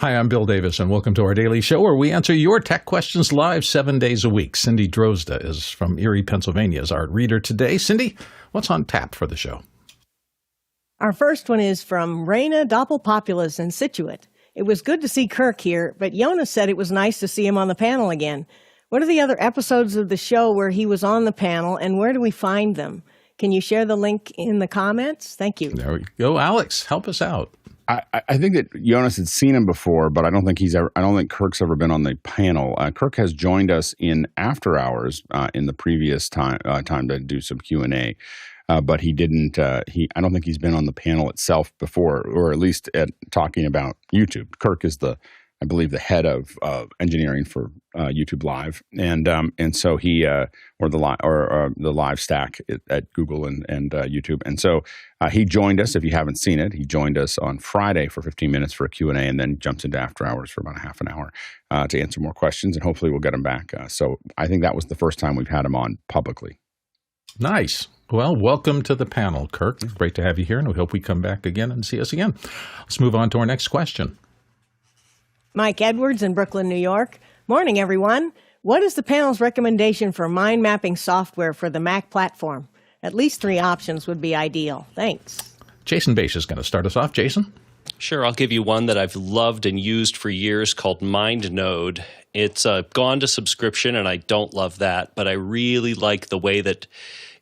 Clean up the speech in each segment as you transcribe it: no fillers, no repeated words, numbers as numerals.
Hi, I'm Bill Davis, and welcome to our daily show where we answer your tech questions live 7 days a week. Cindy Drozda is from Erie, Pennsylvania, is our reader today. Cindy, what's on tap for the show? Our first one is from Raina Doppelpopulus in Scituate. It was good to see Kirk here, but Jonas said it was nice to see him on the panel again. What are the other episodes of the show where he was on the panel, and where do we find them? Can you share the link in the comments? Thank you. There we go. Alex, help us out. I think that Jonas had seen him before, but I don't think Kirk's ever been on the panel. Kirk has joined us in after hours in the previous time to do some Q&A, but he didn't. I don't think he's been on the panel itself before, or at least talking about YouTube. Kirk is I believe the head of engineering for YouTube Live, and so he or the live stack at Google and YouTube, and so he joined us. If you haven't seen it, he joined us on Friday for 15 minutes for a Q&A, and then jumps into after hours for about a half an hour to answer more questions, and hopefully we'll get him back. So I think that was the first time we've had him on publicly. Nice. Well, welcome to the panel, Kirk. It's great to have you here, and we hope we come back again and see us again. Let's move on to our next question. Mike Edwards in Brooklyn, New York. Morning, everyone. What is the panel's recommendation for mind mapping software for the Mac platform? At least 3 options would be ideal. Thanks. Jason Bache is going to start us off. Jason? Sure. I'll give you one that I've loved and used for years called MindNode. It's gone to subscription, and I don't love that, but I really like the way that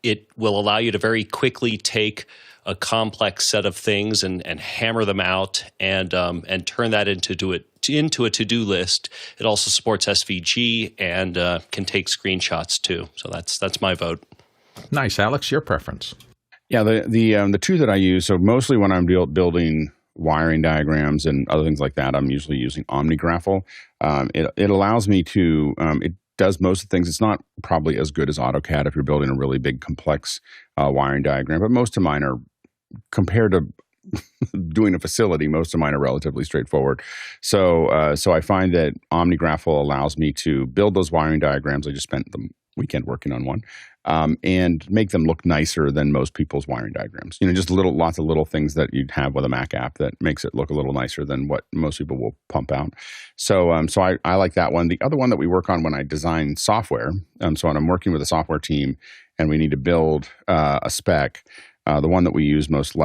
it will allow you to very quickly take a complex set of things and hammer them out and turn that into a to-do list. It also supports SVG and can take screenshots too. So that's my vote. Nice, Alex. Your preference? Yeah, the two that I use. So mostly when I'm building wiring diagrams and other things like that, I'm usually using OmniGraffle. It allows me to. It does most of the things. It's not probably as good as AutoCAD if you're building a really big, complex wiring diagram, but most of mine are, compared to doing a facility, most of mine are relatively straightforward. So I find that OmniGraffle allows me to build those wiring diagrams. I just spent the weekend working on one, and make them look nicer than most people's wiring diagrams. Just lots of little things that you'd have with a Mac app that makes it look a little nicer than what most people will pump out. So I like that one. The other one that we work on when I design software, so when I'm working with a software team and we need to build a spec, the one that we use most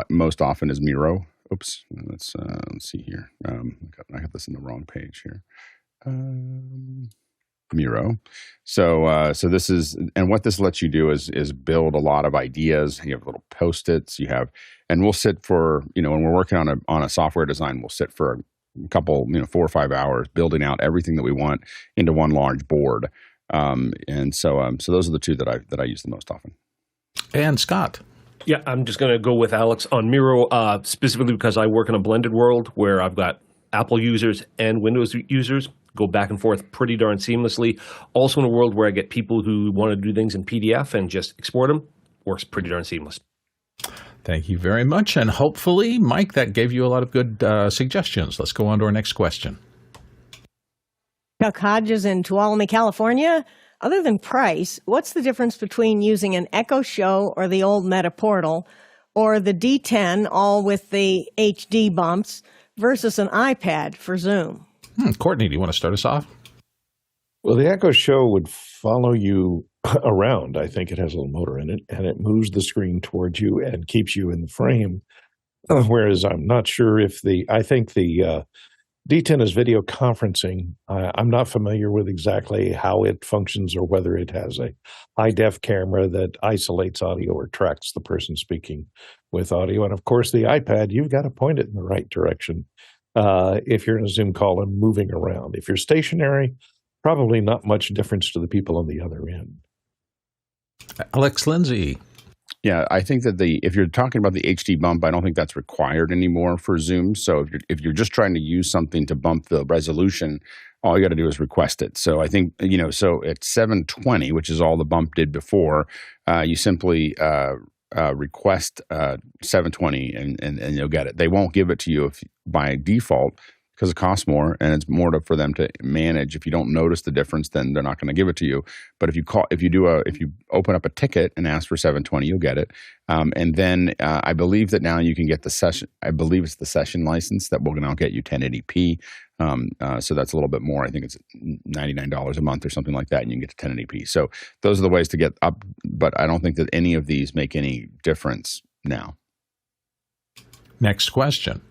often is Miro. Oops, let's see here. I got this in the wrong page here. Miro. So this is, and what this lets you do is build a lot of ideas. You have little Post-its. And we'll sit for, when we're working on a software design, we'll sit for a couple, 4 or 5 hours building out everything that we want into one large board. So those are the two that I use the most often. And Scott. Yeah, I'm just going to go with Alex on Miro, specifically because I work in a blended world where I've got Apple users and Windows users go back and forth pretty darn seamlessly. Also in a world where I get people who want to do things in PDF and just export them, works pretty darn seamless. Thank you very much. And hopefully, Mike, that gave you a lot of good suggestions. Let's go on to our next question. Chuck Hodges in Tuolumne, California. Other than price, what's the difference between using an Echo Show or the old Meta Portal or the Dten, all with the HD bumps, versus an iPad for Zoom? Courtney, do you want to start us off? Well, the Echo Show would follow you around. I think it has a little motor in it, and it moves the screen towards you and keeps you in the frame. Whereas I'm not sure if I think the Dten is video conferencing. I'm not familiar with exactly how it functions or whether it has a high-def camera that isolates audio or tracks the person speaking with audio. And, of course, the iPad, you've got to point it in the right direction if you're in a Zoom call and moving around. If you're stationary, probably not much difference to the people on the other end. Alex Lindsay. Yeah, I think that if you're talking about the HD bump, I don't think that's required anymore for Zoom. So if you're just trying to use something to bump the resolution, all you got to do is request it. So I think, so at 720, which is all the bump did before, you simply request 720 and you'll get it. They won't give it to you by default because it costs more and it's more for them to manage. If you don't notice the difference, then they're not going to give it to you. But if you open up a ticket and ask for 720, you'll get it. And then I believe that now you can get the session. I believe it's the session license that will now get you 1080p. So that's a little bit more. I think it's $99 a month or something like that, and you can get to 1080p. So those are the ways to get up. But I don't think that any of these make any difference now. Next question.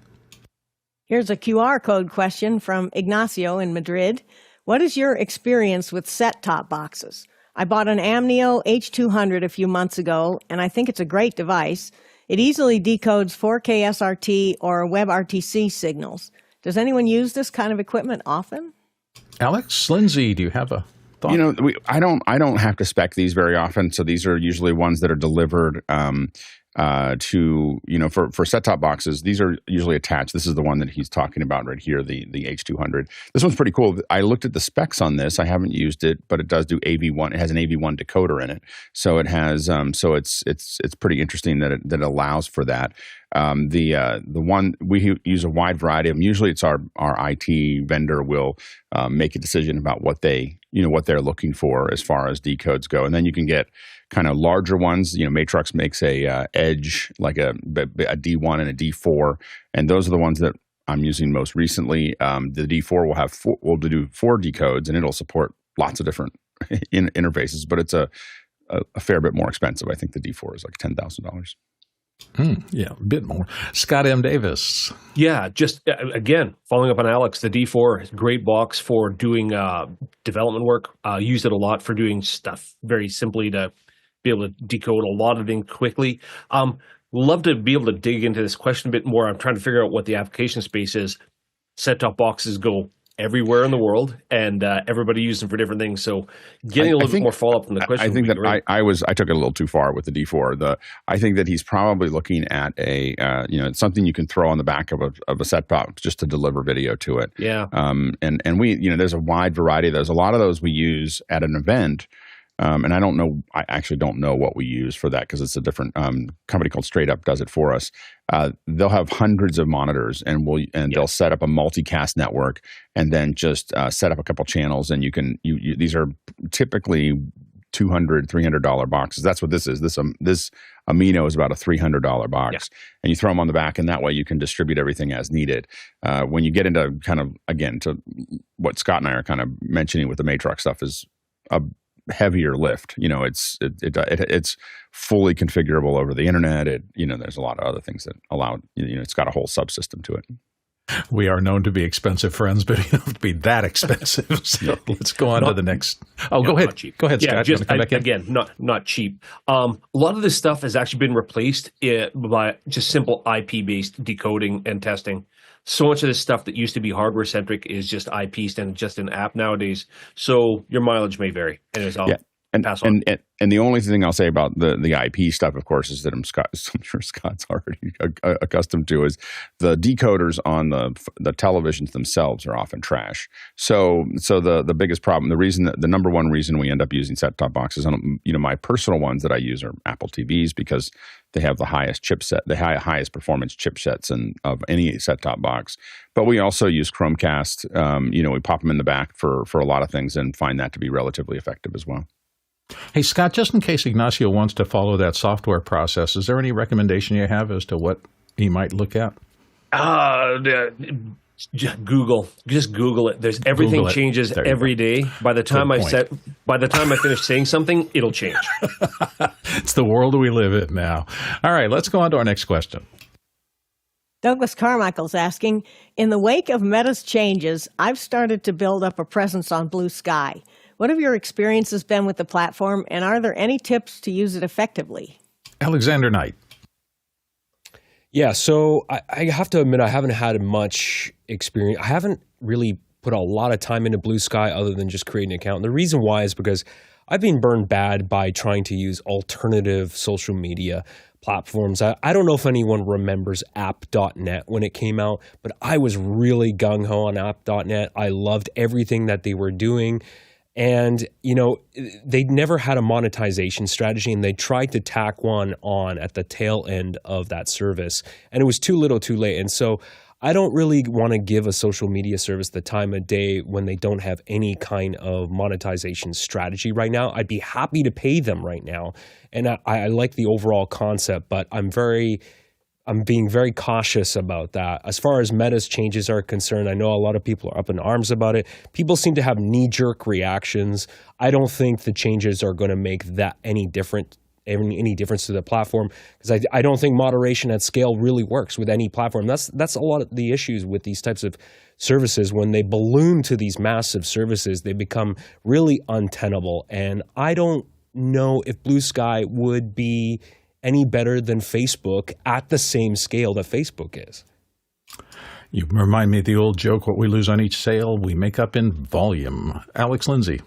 Here's a QR code question from Ignacio in Madrid. What is your experience with set-top boxes? I bought an Amino H200 a few months ago, and I think it's a great device. It easily decodes 4K SRT or WebRTC signals. Does anyone use this kind of equipment often? Alex, Lindsay, do you have a thought? You know, I don't have to spec these very often. So these are usually ones that are delivered to, you know, for set-top boxes. These are usually attached. This is the one that he's talking about right here, the H200. This one's pretty cool. I looked at the specs on this. I haven't used it, but it does do AV1. It has an AV1 decoder in it, so it has. So it's pretty interesting that it allows for that. The one we use a wide variety of them. Usually, it's our IT vendor will make a decision about what they're looking for as far as decodes go, and then you can get kind of larger ones. You know, Matrox makes a Edge, like a D1 and a D4, and those are the ones that I'm using most recently. The D4 will do 4 decodes, and it'll support lots of different interfaces, but it's a fair bit more expensive. I think the D4 is like $10,000. Yeah, a bit more. Scott M. Davis. Yeah, just again, following up on Alex, the D4 is a great box for doing development work. Use it a lot for doing stuff very simply to be able to decode a lot of things quickly. Love to be able to dig into this question a bit more. I'm trying to figure out what the application space is. Set-top boxes go everywhere in the world, and everybody uses them for different things. So getting a little bit more follow-up from the question. I think that I took it a little too far with the D4. I think that he's probably looking at it's something you can throw on the back of a set box just to deliver video to it. Yeah. And we, there's a wide variety of those. A lot of those we use at an event. And I actually don't know what we use for that because it's a different company called Straight Up does it for us. They'll have hundreds of monitors and they'll set up a multicast network and then just set up a couple channels, and these are typically $200, $300 boxes. That's what this is. This Amino is about a $300 box, and you throw them on the back, and that way you can distribute everything as needed. When you get into kind of, again, to what Scott and I are kind of mentioning with the Matrox stuff is a heavier lift. It's fully configurable over the internet. There's a lot of other things that allow, it's got a whole subsystem to it. We are known to be expensive friends, but you don't have to be that expensive. So let's go on to the next. Oh, go ahead. Go ahead, Scott. Again, not cheap. A lot of this stuff has actually been replaced by just simple IP-based decoding and testing. So much of this stuff that used to be hardware-centric is just IP and just an app nowadays. So your mileage may vary. Anyways, I'll pass on. And the only thing I'll say about the IP stuff, of course, is that I'm sure Scott's already accustomed to, is the decoders on the televisions themselves are often trash. So the biggest problem, the number one reason we end up using set-top boxes, my personal ones that I use are Apple TVs because they have the highest chipset, the highest performance chipsets of any set-top box. But we also use Chromecast. We pop them in the back for a lot of things and find that to be relatively effective as well. Hey, Scott, just in case Ignacio wants to follow that software process, is there any recommendation you have as to what he might look at? Just Google it. There's everything changes every day. By the time I finish saying something, it'll change. It's the world we live in now. All right, let's go on to our next question. Douglas Carmichael's asking, in the wake of Meta's changes, I've started to build up a presence on Bluesky. What have your experiences been with the platform, and are there any tips to use it effectively? Alexander Knight. Yeah, so I have to admit I haven't had much experience. I haven't really put a lot of time into Bluesky other than just creating an account. And the reason why is because I've been burned bad by trying to use alternative social media platforms. I don't know if anyone remembers app.net when it came out, but I was really gung-ho on app.net. I loved everything that they were doing. And, they never had a monetization strategy, and they tried to tack one on at the tail end of that service. And it was too little too late. And so I don't really want to give a social media service the time of day when they don't have any kind of monetization strategy right now. I'd be happy to pay them right now. And I like the overall concept, but I'm being very cautious about that. As far as Meta's changes are concerned, I know a lot of people are up in arms about it. People seem to have knee-jerk reactions. I don't think the changes are going to make that any difference to the platform, because I don't think moderation at scale really works with any platform. That's a lot of the issues with these types of services. When they balloon to these massive services, they become really untenable. And I don't know if Bluesky would be any better than Facebook at the same scale that Facebook is. You remind me of the old joke, what we lose on each sale, we make up in volume. Alex Lindsay.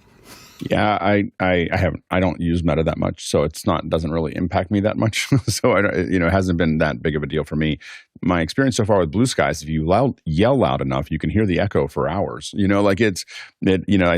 Yeah, I don't use Meta that much, so doesn't really impact me that much. So it hasn't been that big of a deal for me. My experience so far with Bluesky is if you yell loud enough, you can hear the echo for hours. I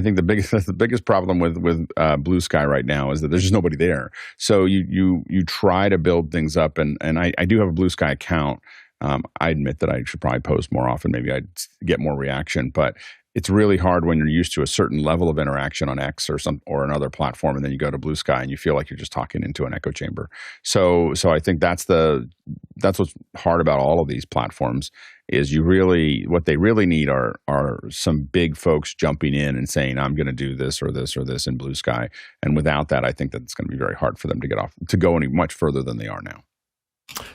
think the biggest problem with Bluesky right now is that there's just nobody there. So you try to build things up, and I do have a Bluesky account. I admit that I should probably post more often. Maybe I'd get more reaction, but it's really hard when you're used to a certain level of interaction on X or another platform, and then you go to Bluesky and you feel like you're just talking into an echo chamber. So I think that's what's hard about all of these platforms is what they really need are some big folks jumping in and saying, I'm going to do this or this or this in Bluesky. And without that, I think that it's going to be very hard for them to go any much further than they are now.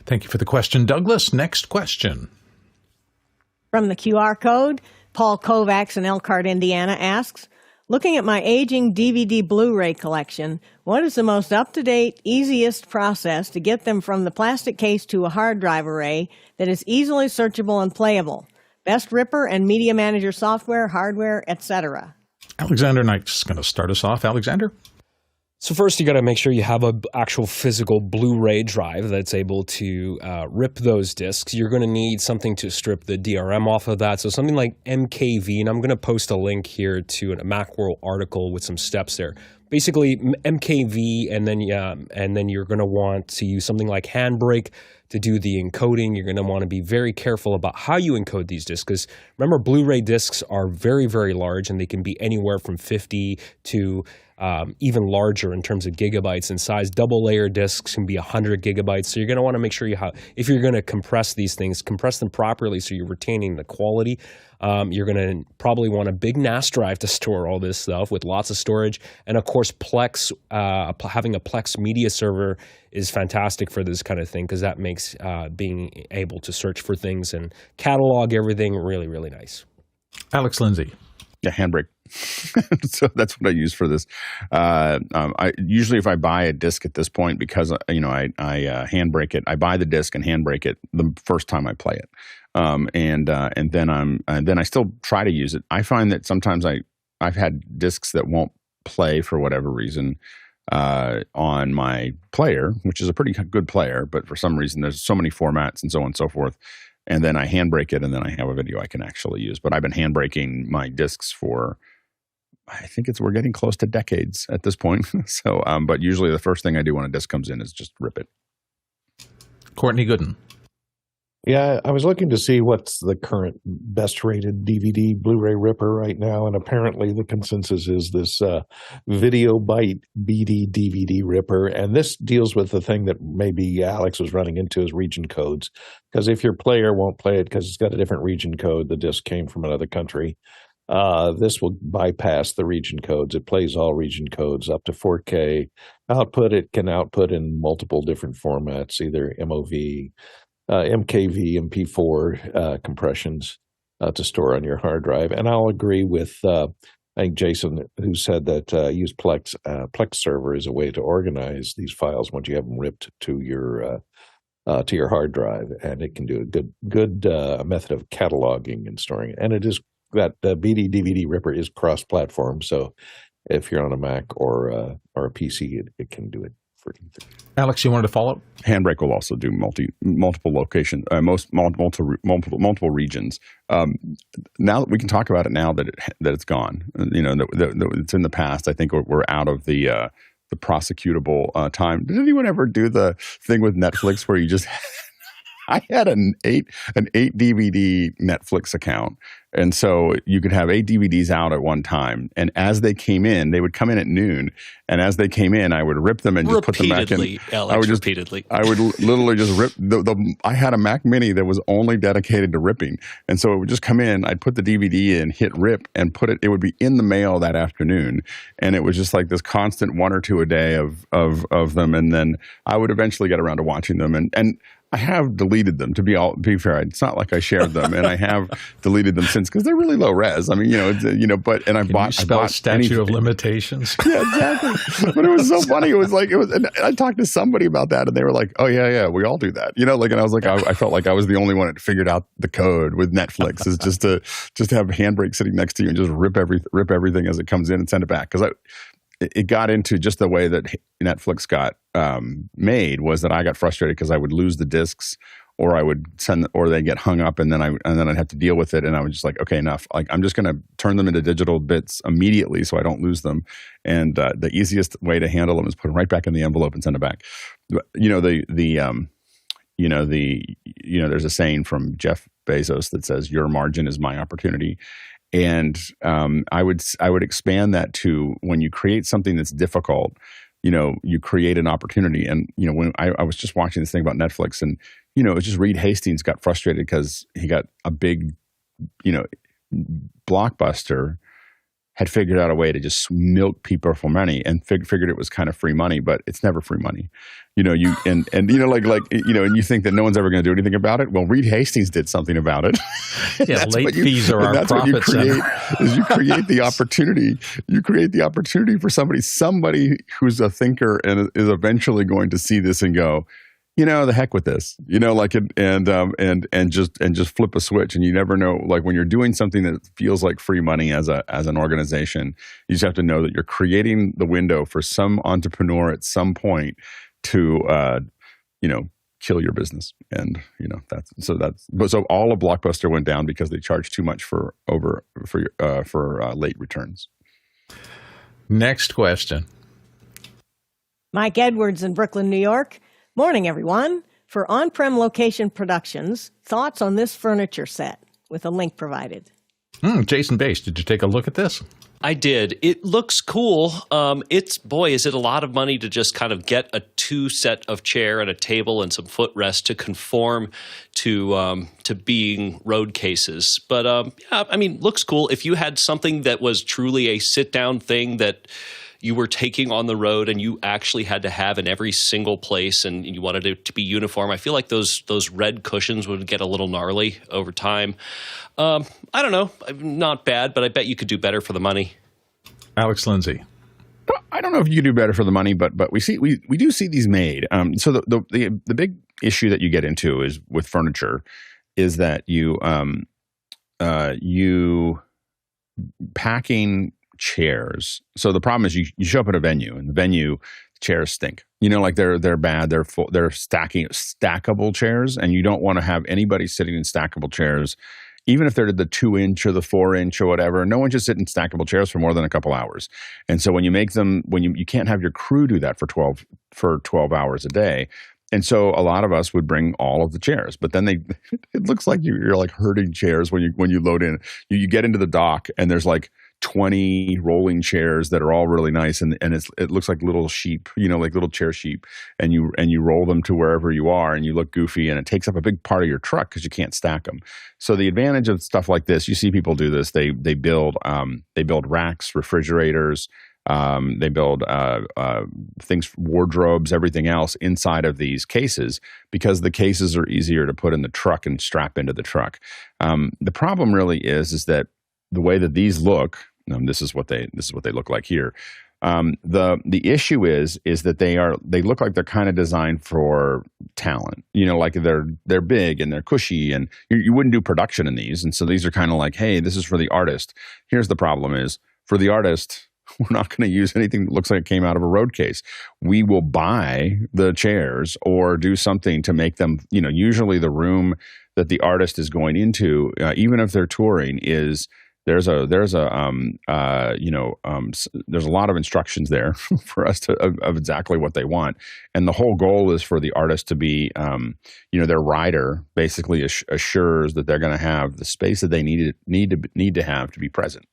Thank you for the question, Douglas. Next question. From the QR code, Paul Kovacs in Elkhart, Indiana asks, looking at my aging DVD Blu-ray collection, what is the most up-to-date, easiest process to get them from the plastic case to a hard drive array that is easily searchable and playable? Best Ripper and Media Manager software, hardware, etc. Alexander Knight's going to start us off. Alexander? So first, you got to make sure you have an actual physical Blu-ray drive that's able to rip those discs. You're going to need something to strip the DRM off of that. So something like MKV, and I'm going to post a link here to a Macworld article with some steps there. Basically, MKV, and then you're going to want to use something like Handbrake to do the encoding. You're going to want to be very careful about how you encode these discs, because remember, Blu-ray discs are very, very large, and they can be anywhere from 50 to even larger in terms of gigabytes in size. Double layer discs can be 100 gigabytes. So you're going to want to make sure if you're going to compress these things, compress them properly so you're retaining the quality. You're going to probably want a big NAS drive to store all this stuff with lots of storage. And of course, Plex, having a Plex media server is fantastic for this kind of thing, because that makes being able to search for things and catalog everything really, really nice. Alex Lindsay. Yeah, Handbrake. So that's what I use for this. I usually, if I buy a disc at this point, because I handbrake it, I buy the disc and handbrake it the first time I play it, and then I still try to use it. I find that sometimes I've had discs that won't play for whatever reason on my player, which is a pretty good player, but for some reason there's so many formats and so on and so forth. And then I handbrake it, and then I have a video I can actually use. But I've been handbraking my discs for, I think we're getting close to decades at this point. So, but usually the first thing I do when a disc comes in is just rip it. Courtney Gooden. Yeah, I was looking to see what's the current best rated DVD Blu-ray ripper right now, and apparently the consensus is this Video Byte BD DVD ripper, and this deals with the thing that maybe Alex was running into is region codes, because if your player won't play it because it's got a different region code, the disc came from another country, this will bypass the region codes. It plays all region codes up to 4K output. It can output in multiple different formats, either MOV, MKV, MP4 compressions to store on your hard drive. And I'll agree with, I think, Jason, who said that use Plex. Plex server is a way to organize these files once you have them ripped to your hard drive, and it can do a good method of cataloging and storing it. And it is that BD DVD ripper is cross-platform, so if you're on a Mac or a PC, it can do it. Alex, you wanted to follow up? Handbrake will also do multiple location, multiple regions. Now that we can talk about it now that it's gone, that it's in the past. I think we're out of the prosecutable time. Did anyone ever do the thing with Netflix where you just I had an eight DVD Netflix account. And so you could have 8 DVDs out at one time. And as they came in, they would come in at noon. And as they came in, I would rip them and just put them back in. Repeatedly. I would literally just rip. I had a Mac Mini that was only dedicated to ripping. And so it would just come in. I'd put the DVD in, hit rip, and put it. It would be in the mail that afternoon. And it was just like this constant 1 or 2 a day of them. And then I would eventually get around to watching them. And I have deleted them, to be fair. It's not like I shared them, and I have deleted them since because they're really low res. I mean, but and I bought statute of limitations. Yeah, exactly. But it was so funny. It was, and I talked to somebody about that, and they were like, "Oh yeah, we all do that." And I was like, I felt like I was the only one that figured out the code with Netflix is just to have Handbrake sitting next to you and just rip everything as it comes in and send it back because it got into just the way that Netflix got made was that I got frustrated because I would lose the discs or I would or they get hung up and then I'd have to deal with it. And I was just like, okay, enough. Like, I'm just going to turn them into digital bits immediately so I don't lose them. And the easiest way to handle them is put them right back in the envelope and send it back. There's a saying from Jeff Bezos that says, "Your margin is my opportunity." And I would expand that to when you create something that's difficult, you create an opportunity. And, when I was just watching this thing about Netflix and, it was just Reed Hastings got frustrated because he got a big, Blockbuster had figured out a way to just milk people for money and figured it was kind of free money, but it's never free money. And you think that no one's ever going to do anything about it. Well, Reed Hastings did something about it. Yeah, late fees are our profit center. You create the opportunity. You create the opportunity for somebody who's a thinker and is eventually going to see this and go, the heck with this, and just flip a switch. And you never know, like when you're doing something that feels like free money as an organization, you just have to know that you're creating the window for some entrepreneur at some point to, kill your business. And, so all of Blockbuster went down because they charged too much for late returns. Next question. Mike Edwards in Brooklyn, New York. Morning, everyone. For on-prem location productions, thoughts on this furniture set with a link provided. Jason Bass, did you take a look at this? I did. It looks cool. Is it a lot of money to just kind of get a 2 set of chair and a table and some footrest to conform to being road cases. But looks cool. If you had something that was truly a sit-down thing that you were taking on the road and you actually had to have in every single place and you wanted it to be uniform, I feel like those red cushions would get a little gnarly over time. I don't know. Not bad, but I bet you could do better for the money. Alex Lindsay. I don't know if you could do better for the money, but we do see these made. So the big issue that you get into is with furniture is that you packing chairs. So the problem is you show up at a venue and the venue chairs stink. They're bad. They're full. They're stackable chairs, and you don't want to have anybody sitting in stackable chairs, even if they're the 2-inch or the 4-inch or whatever. No one should sit in stackable chairs for more than a couple hours. And so when you make them, you can't have your crew do that for 12 hours a day. And so a lot of us would bring all of the chairs, but then it looks like you're like herding chairs when you load in. You get into the dock and there's like 20 rolling chairs that are all really nice, and it looks like little sheep, like little chair sheep, and you roll them to wherever you are, and you look goofy, and it takes up a big part of your truck because you can't stack them. So the advantage of stuff like this, you see people do this. They build racks, refrigerators. They build things, wardrobes, everything else inside of these cases because the cases are easier to put in the truck and strap into the truck. The problem really is that the way that these look, this is what they look like here. The issue is that they look like they're kind of designed for talent. Like they're big and they're cushy, and you wouldn't do production in these. And so these are kind of like, hey, this is for the artist. Here's the problem: is for the artist, we're not going to use anything that looks like it came out of a road case. We will buy the chairs or do something to make them. Usually the room that the artist is going into, even if they're touring, is there's a there's a lot of instructions there for us of exactly what they want, and the whole goal is for the artist to be their rider basically assures that they're going to have the space that they need to have to be present.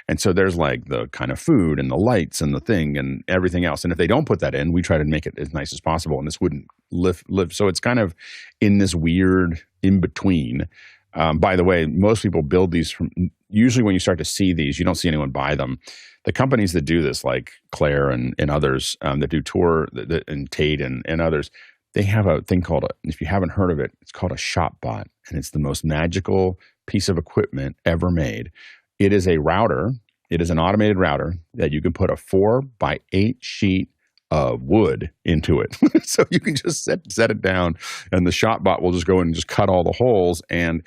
And so there's like the kind of food and the lights and the thing and everything else. And if they don't put that in, we try to make it as nice as possible. And this wouldn't live. So it's kind of in this weird in between. By the way, most people build these from, usually when you start to see these, you don't see anyone buy them. The companies that do this, like Claire and others that do Tour and Tate and others, they have a thing called, if you haven't heard of it, it's called a ShopBot. And it's the most magical piece of equipment ever made. It is a router. It is an automated router that you can put a 4x8 sheet of wood into it. So you can just set it down, and the ShopBot will just go in and just cut all the holes. And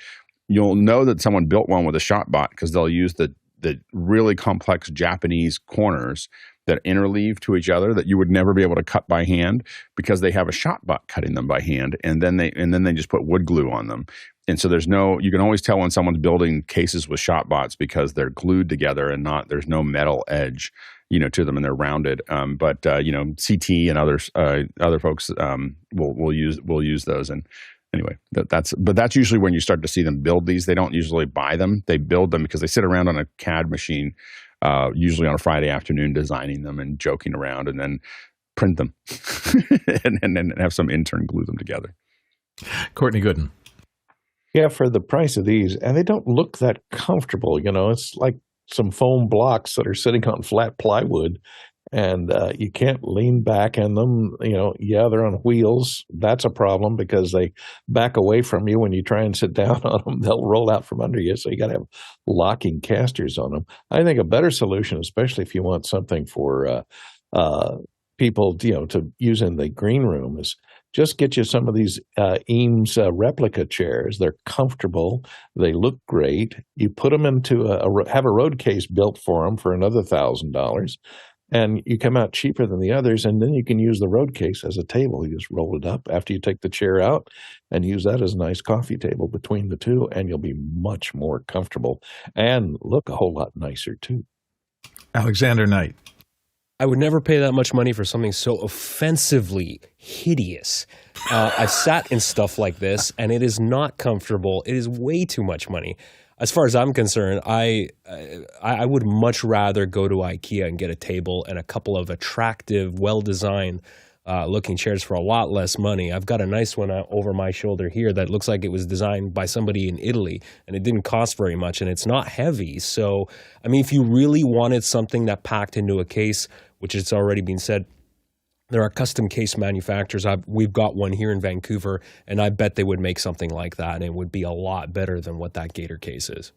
you'll know that someone built one with a ShopBot because they'll use the really complex Japanese corners that interleave to each other that you would never be able to cut by hand because they have a ShopBot cutting them by hand, and then they just put wood glue on them. And so you can always tell when someone's building cases with ShopBots because they're glued together and there's no metal edge, to them, and they're rounded. But CT and other folks will use those. And anyway, that's usually when you start to see them build these. They don't usually buy them; they build them because they sit around on a CAD machine, usually on a Friday afternoon, designing them and joking around, and then print them and then have some intern glue them together. Courtney Gooden. Yeah, for the price of these, and they don't look that comfortable. It's like some foam blocks that are sitting on flat plywood, and you can't lean back in them. They're on wheels. That's a problem because they back away from you when you try and sit down on them. They'll roll out from under you, so you got to have locking casters on them. I think a better solution, especially if you want something for people, to use in the green room, is just get you some of these Eames replica chairs. They're comfortable. They look great. You put them into have a road case built for them for another $1,000, and you come out cheaper than the others. And then you can use the road case as a table. You just roll it up after you take the chair out and use that as a nice coffee table between the two, and you'll be much more comfortable and look a whole lot nicer too. Alexander Knight. I would never pay that much money for something so offensively hideous. I've sat in stuff like this, and it is not comfortable. It is way too much money. As far as I'm concerned, I would much rather go to IKEA and get a table and a couple of attractive, well-designed looking chairs for a lot less money. I've got a nice one over my shoulder here that looks like it was designed by somebody in Italy, and it didn't cost very much, and it's not heavy. So, if you really wanted something that packed into a case, which it's already been said, there are custom case manufacturers. We've got one here in Vancouver, and I bet they would make something like that, and it would be a lot better than what that Gator case is.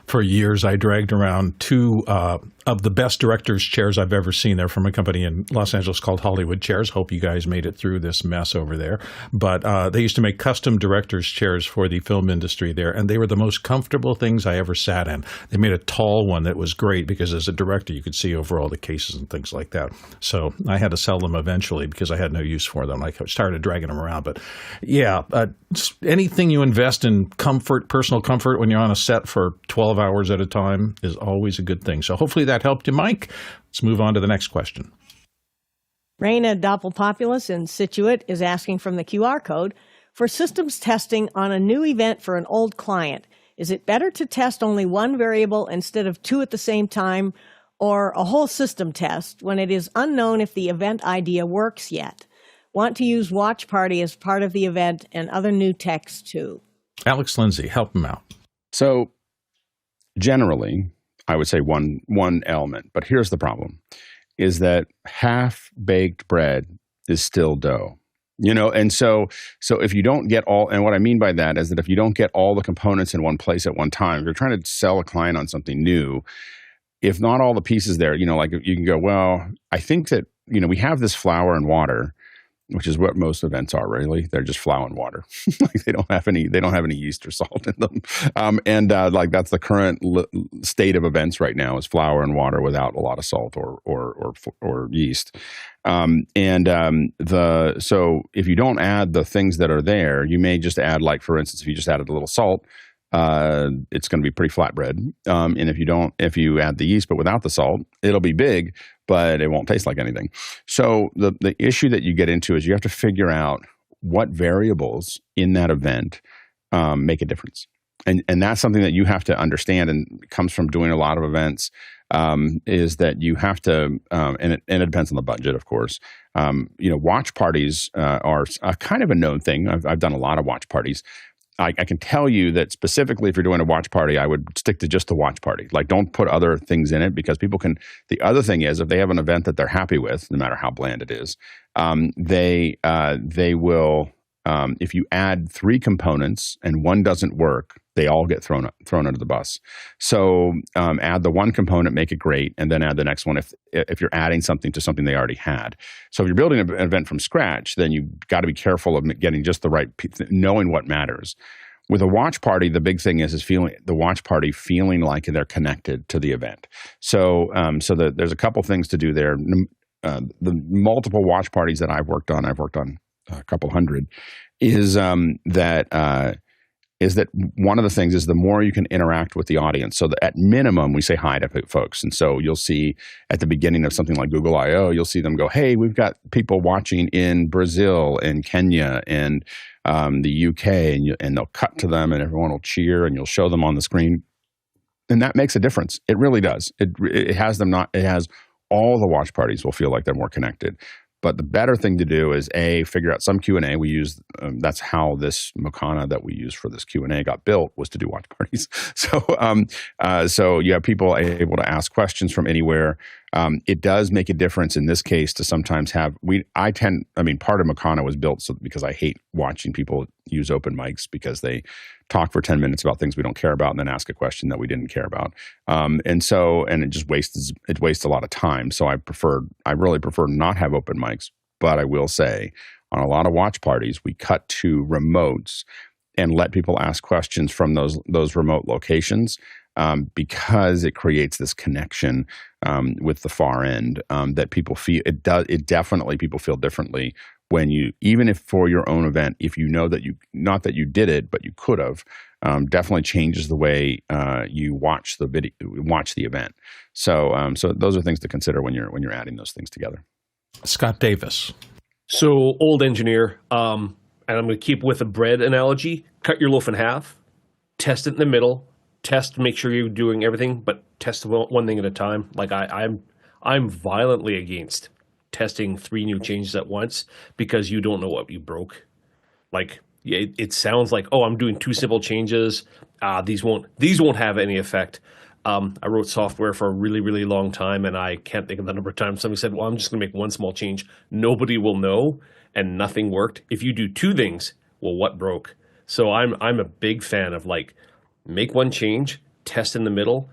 For years, I dragged around two of the best director's chairs I've ever seen. They're from a company in Los Angeles called Hollywood Chairs. Hope you guys made it through this mess over there. But they used to make custom director's chairs for the film industry there, and they were the most comfortable things I ever sat in. They made a tall one that was great because as a director, you could see over all the cases and things like that. So I had to sell them eventually because I had no use for them. I started dragging them around. But yeah, anything you invest in comfort, personal comfort when you're on a set for 12 hours at a time is always a good thing. So hopefully that helped you, Mike. Let's move on to the next question. Raina Doppelpopulus in Situate is asking from the QR code, for systems testing on a new event for an old client, is it better to test only one variable instead of two at the same time, or a whole system test when it is unknown if the event idea works yet? Want to use Watch Party as part of the event and other new techs too. Alex Lindsay, help him out. So generally, I would say one element, but here's the problem, is that half-baked bread is still dough. And so if you don't get all, and what I mean by that is that if you don't get all the components in one place at one time, if you're trying to sell a client on something new, if not all the pieces there, like you can go, well, I think that, we have this flour and water, which is what most events are, really. They're just flour and water. Like they don't have any yeast or salt in them. Like that's the current state of events right now is flour and water without a lot of salt or yeast. So if you don't add the things that are there, you may just add, like for instance, if you just added a little salt, it's going to be pretty flatbread. And if you add the yeast but without the salt, it'll be big, but it won't taste like anything. So the issue that you get into is you have to figure out what variables in that event make a difference. And that's something that you have to understand, and it comes from doing a lot of events, is that you have to, and it depends on the budget, of course. Watch parties are kind of a known thing. I've done a lot of watch parties. I can tell you that specifically if you're doing a watch party, I would stick to just the watch party. Like, don't put other things in it, because people can. The other thing is, if they have an event that they're happy with, no matter how bland it is, they will. If you add 3 components and one doesn't work, they all get thrown under the bus. So add the one component, make it great, and then add the next one if you're adding something to something they already had. So if you're building an event from scratch, then you've got to be careful of getting just the right, knowing what matters. With a watch party, the big thing is feeling the watch party feeling like they're connected to the event. So there's a couple things to do there. The multiple watch parties that I've worked on a couple hundred, is that one of the things is the more you can interact with the audience. So at minimum, we say hi to folks. And so you'll see at the beginning of something like Google I/O, you'll see them go, hey, we've got people watching in Brazil and Kenya and the UK, and they'll cut to them and everyone will cheer and you'll show them on the screen. And that makes a difference. It really does. It has all the watch parties will feel like they're more connected. But the better thing to do is figure out some Q&A. We use that's how this Mokana that we use for this Q&A got built, was to do watch parties. So you have people able to ask questions from anywhere. It does make a difference in this case to sometimes have part of Mokana was built because I hate watching people use open mics, because they talk for 10 minutes about things we don't care about and then ask a question that we didn't care about. And it just wastes a lot of time. So I really prefer not have open mics, but I will say on a lot of watch parties, we cut to remotes and let people ask questions from those remote locations, because it creates this connection with the far end that people feel. It definitely, people feel differently when even if for your own event, if you know that not that you did it, but you could have, definitely changes the way you watch the event. So those are things to consider when you're adding those things together. Scott Davis. So, old engineer, and I'm going to keep with a bread analogy. Cut your loaf in half, test it in the middle, make sure you're doing everything, but test one thing at a time. Like I'm violently against testing 3 new changes at once, because you don't know what you broke. Like, it sounds like, oh, I'm doing 2 simple changes. These won't have any effect. I wrote software for a really, really long time, and I can't think of the number of times somebody said, well, I'm just going to make one small change. Nobody will know, and nothing worked. If you do 2 things, well, what broke? So I'm a big fan of, like, make one change, test in the middle.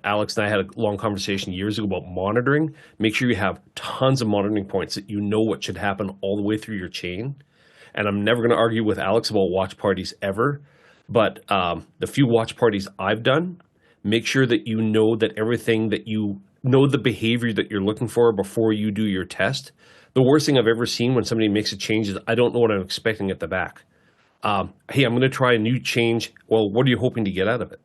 Alex and I had a long conversation years ago about monitoring. Make sure you have tons of monitoring points that you know what should happen all the way through your chain. And I'm never going to argue with Alex about watch parties ever. But the few watch parties I've done, make sure that you know that everything that you know the behavior that you're looking for before you do your test. The worst thing I've ever seen when somebody makes a change is I don't know what I'm expecting at the back. Hey, I'm going to try a new change. Well, what are you hoping to get out of it?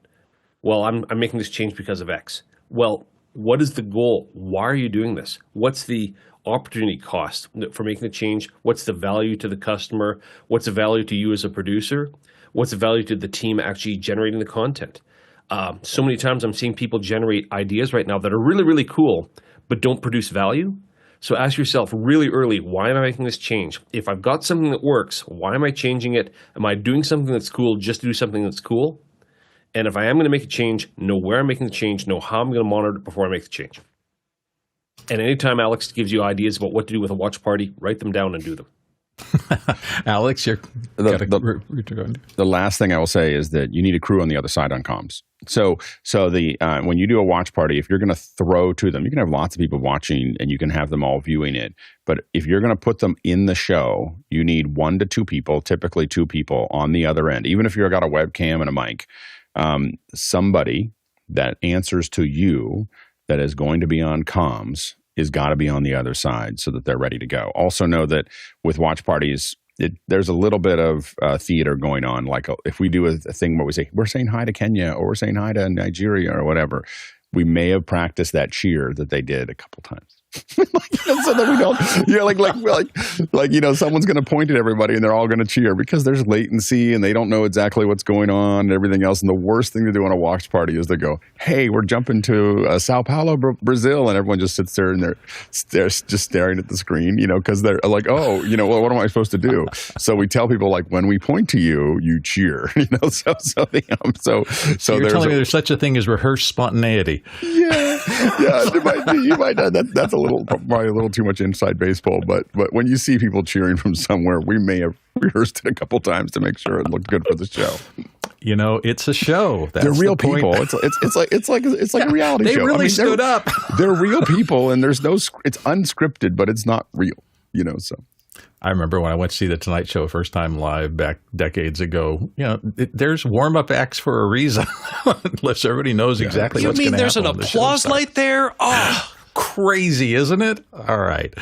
Well, I'm making this change because of X. Well, what is the goal? Why are you doing this? What's the opportunity cost for making the change? What's the value to the customer? What's the value to you as a producer? What's the value to the team actually generating the content? So many times I'm seeing people generate ideas right now that are really, really cool, but don't produce value. So ask yourself really early, why am I making this change? If I've got something that works, why am I changing it? Am I doing something that's cool just to do something that's cool? And if I am going to make a change, know where I'm making the change, know how I'm going to monitor it before I make the change. And anytime Alex gives you ideas about what to do with a watch party, write them down and do them. Alex, the last thing I will say is that you need a crew on the other side on comms. So when you do a watch party, if you're going to throw to them, you can have lots of people watching and you can have them all viewing it. But if you're going to put them in the show, you need 1 to 2 people, typically 2 people on the other end. Even if you've got a webcam and a mic, somebody that answers to you that is going to be on comms is got to be on the other side so that they're ready to go. Also know that with watch parties, there's a little bit of theater going on. Like if we do a thing where we say, we're saying hi to Kenya or we're saying hi to Nigeria or whatever, we may have practiced that cheer that they did a couple times. So that we don't, like someone's going to point at everybody and they're all going to cheer because there's latency and they don't know exactly what's going on and everything else. And the worst thing to do on a watch party is to go, hey, we're jumping to Sao Paulo, Brazil. And everyone just sits there and they're just staring at the screen, because they're like, oh, well, what am I supposed to do? So we tell people, like, when we point to you, you cheer, so you're telling me there's such a thing as rehearsed spontaneity. Yeah, it might be. You might not. That's probably a little too much inside baseball. But when you see people cheering from somewhere, we may have rehearsed it a couple times to make sure it looked good for the show. It's a show. That's they're real the point. people. It's like a reality show. They really stood up. They're real people, and there's it's unscripted, but it's not real. So. I remember when I went to see the Tonight Show first time live back decades ago. There's warm-up acts for a reason, unless everybody knows exactly what's going to happen. You mean there's an applause light there? Oh, crazy, isn't it? All right.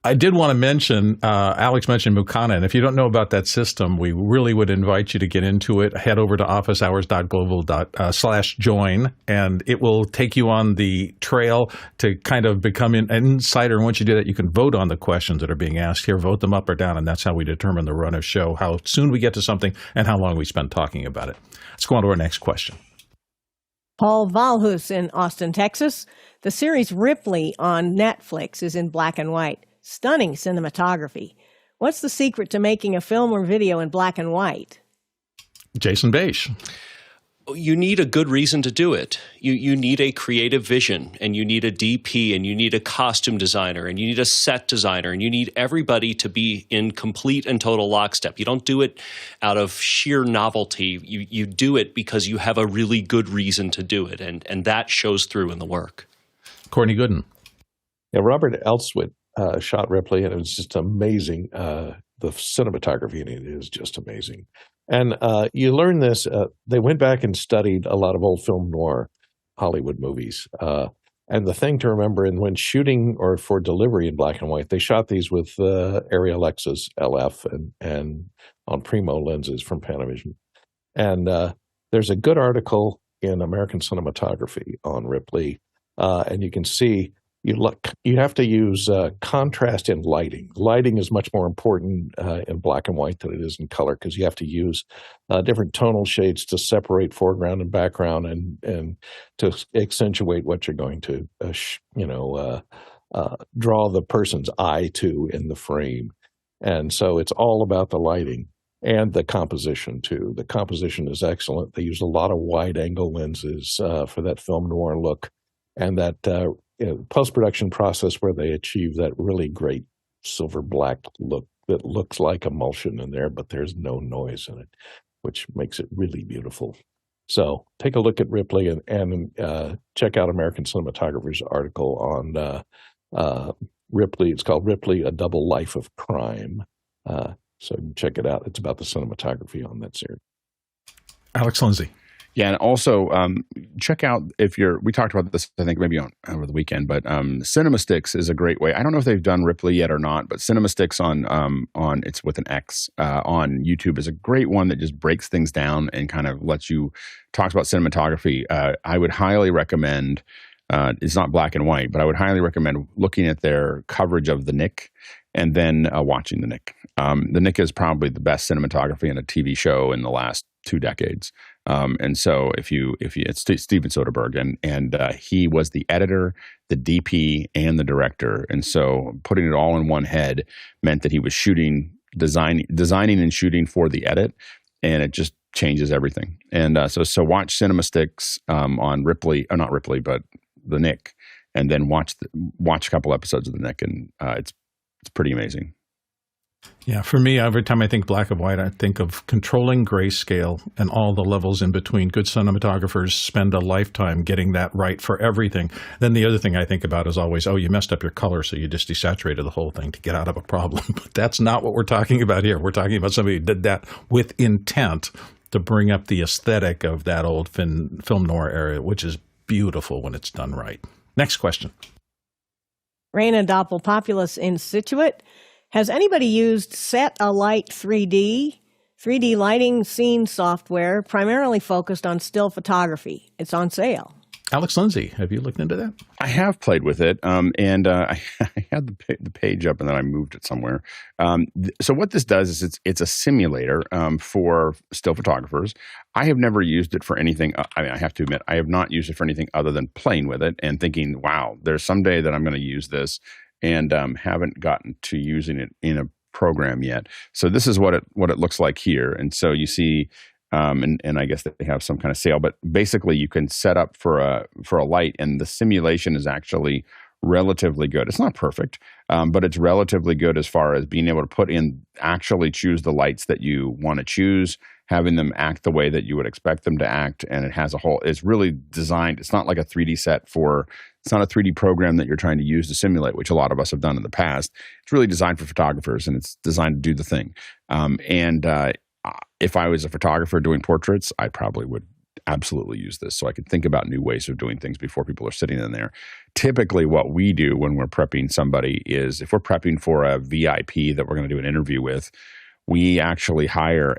I did want to mention, Alex mentioned Mukana, and if you don't know about that system, we really would invite you to get into it. Head over to officehours.global/join, and it will take you on the trail to kind of become an insider. And once you do that, you can vote on the questions that are being asked here, vote them up or down, and that's how we determine the run of show, how soon we get to something, and how long we spend talking about it. Let's go on to our next question. Paul Valhus in Austin, Texas. The series Ripley on Netflix is in black and white. Stunning cinematography. What's the secret to making a film or video in black and white? Jason Beish. You need a good reason to do it. You need a creative vision, and you need a DP, and you need a costume designer, and you need a set designer, and you need everybody to be in complete and total lockstep. You don't do it out of sheer novelty. You do it because you have a really good reason to do it, and that shows through in the work. Courtney Gooden. Yeah, Robert Elswit shot Ripley, and it was just amazing. The cinematography in it is just amazing. And you learn this. They went back and studied a lot of old film noir Hollywood movies. And the thing to remember, and when shooting or for delivery in black and white, they shot these with Arri Alexa's LF and on Primo lenses from Panavision. And there's a good article in American Cinematography on Ripley, and you can see you have to use contrast in lighting. Lighting is much more important in black and white than it is in color because you have to use different tonal shades to separate foreground and background and to accentuate what you're going to draw the person's eye to in the frame. And so it's all about the lighting and the composition too. The composition is excellent. They use a lot of wide angle lenses for that film noir look, and that post-production process where they achieve that really great silver black look that looks like emulsion in there, but there's no noise in it, which makes it really beautiful. So take a look at Ripley and check out American Cinematographer's article on Ripley. It's called Ripley, A Double Life of Crime. So check it out. It's about the cinematography on that series. Alex Lindsay. Yeah, and also check out we talked about this, I think, maybe over the weekend, but CinemaSticks is a great way. I don't know if they've done Ripley yet or not, but CinemaSticks on it's with an X on YouTube is a great one that just breaks things down and kind of talks about cinematography. I would highly recommend, it's not black and white, but I would highly recommend looking at their coverage of the Nick and then watching the Nick. The Nick is probably the best cinematography in a TV show in the last 2 decades. And so it's Steven Soderbergh, and he was the editor, the DP, and the director. And so putting it all in one head meant that he was designing and shooting for the edit, and it just changes everything. And so watch CinemaSticks on Ripley, or not Ripley, but the Nick, and then watch a couple episodes of the Nick, and it's pretty amazing. Yeah, for me, every time I think black and white, I think of controlling grayscale and all the levels in between. Good cinematographers spend a lifetime getting that right for everything. Then the other thing I think about is always, you messed up your color, so you just desaturated the whole thing to get out of a problem. But that's not what we're talking about here. We're talking about somebody who did that with intent to bring up the aesthetic of that old film noir era, which is beautiful when it's done right. Next question. Raina Doppelpopulus in Scituate. Has anybody used set.a.light 3D? 3D lighting scene software primarily focused on still photography. It's on sale. Alex Lindsay, have you looked into that? I have played with it, and I had the page up, and then I moved it somewhere. So what this does is it's a simulator for still photographers. I have never used it for anything. I mean, I have to admit, I have not used it for anything other than playing with it and thinking, wow, there's someday that I'm going to use this, and haven't gotten to using it in a program yet. So this is what it looks like here. And so you see, and I guess they have some kind of sale, but basically you can set up for a light, and the simulation is actually relatively good. It's not perfect, but it's relatively good as far as being able to actually choose the lights that you want to choose, having them act the way that you would expect them to act. And it's really designed. It's not like a 3D set it's not a 3D program that you're trying to use to simulate, which a lot of us have done in the past. It's really designed for photographers, and it's designed to do the thing. If I was a photographer doing portraits, I probably would absolutely use this, so I could think about new ways of doing things before people are sitting in there. Typically, what we do when we're prepping somebody is, if we're prepping for a VIP that we're going to do an interview with, we actually hire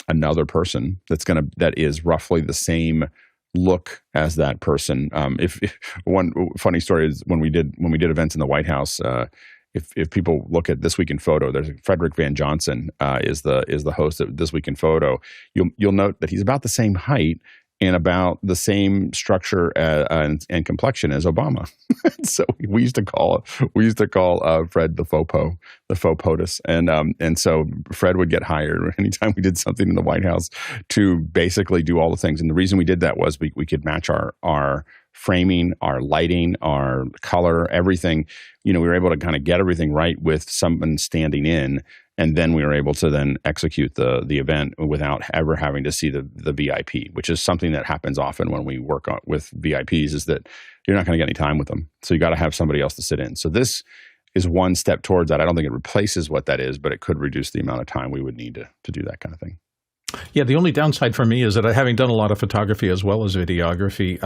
another person that is roughly the same look as that person. If one funny story is when we did events in the White House. If people look at This Week in Photo, there's Frederick Van Johnson is the host of This Week in Photo. You'll note that he's about the same height and about the same structure and complexion as Obama. So we used to call Fred the faux POTUS, and so Fred would get hired anytime we did something in the White House to basically do all the things. And the reason we did that was we could match our framing, our lighting, our color, everything. We were able to kind of get everything right with someone standing in, and then we were able to then execute the event without ever having to see the VIP, which is something that happens often when we work with VIPs, is that you're not going to get any time with them. So you got to have somebody else to sit in. So this is one step towards that. I don't think it replaces what that is, but it could reduce the amount of time we would need to do that kind of thing. Yeah, the only downside for me is that having done a lot of photography as well as videography,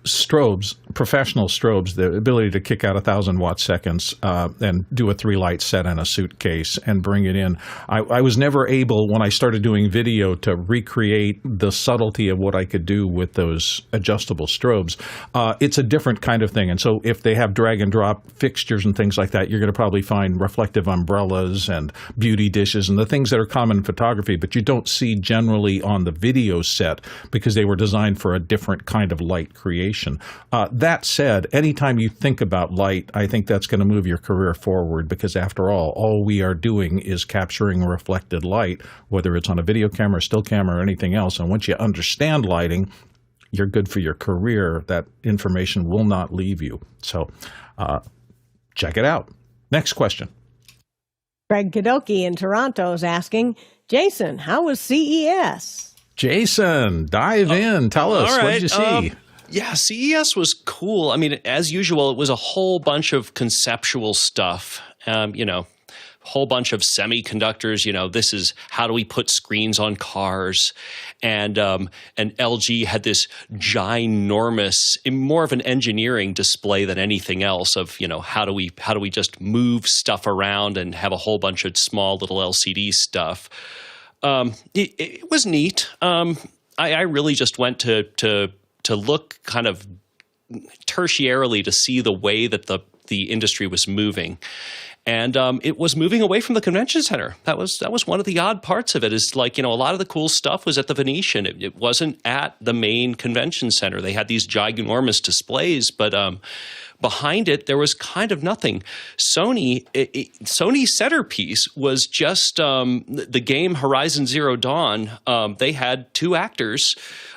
strobes, professional strobes, the ability to kick out 1,000 watt seconds and do a 3-light set in a suitcase and bring it in. I was never able, when I started doing video, to recreate the subtlety of what I could do with those adjustable strobes. It's a different kind of thing. And so if they have drag and drop fixtures and things like that, you're going to probably find reflective umbrellas and beauty dishes and the things that are common in photography, but you don't see generally on the video set because they were designed for a different kind of light creation. That said, anytime you think about light, I think that's going to move your career forward, because after all we are doing is capturing reflected light, whether it's on a video camera, still camera, or anything else. And once you understand lighting, you're good for your career. That information will not leave you. So check it out. Next question. Greg Kadoki in Toronto is asking, Jason, how was CES? Jason, dive in. Tell us, what did you see? Yeah, CES was cool. I mean, as usual, it was a whole bunch of conceptual stuff. Whole bunch of semiconductors. This is how do we put screens on cars, and LG had this ginormous, more of an engineering display than anything else of how do we just move stuff around and have a whole bunch of small little LCD stuff. It was neat. I really just went to look kind of tertiarily to see the way that the industry was moving. And it was moving away from the convention center. That was one of the odd parts of it, is a lot of the cool stuff was at the Venetian. It wasn't at the main convention center. They had these ginormous displays, but behind it, there was kind of nothing. Sony's centerpiece was just the game Horizon Zero Dawn. They had 2 actors,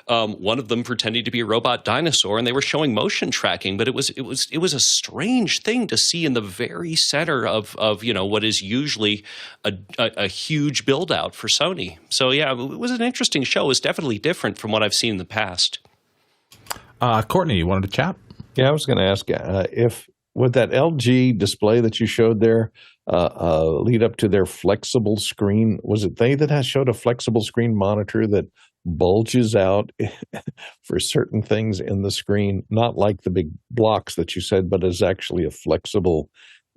one of them pretending to be a robot dinosaur, and they were showing motion tracking. But it was a strange thing to see in the very center of what is usually a huge build out for Sony. So yeah, it was an interesting show. It was definitely different from what I've seen in the past. Courtney, you wanted to chat? Yeah, I was going to ask if with that LG display that you showed there, lead up to their flexible screen, was it they that showed a flexible screen monitor that bulges out for certain things in the screen, not like the big blocks that you said, but is actually a flexible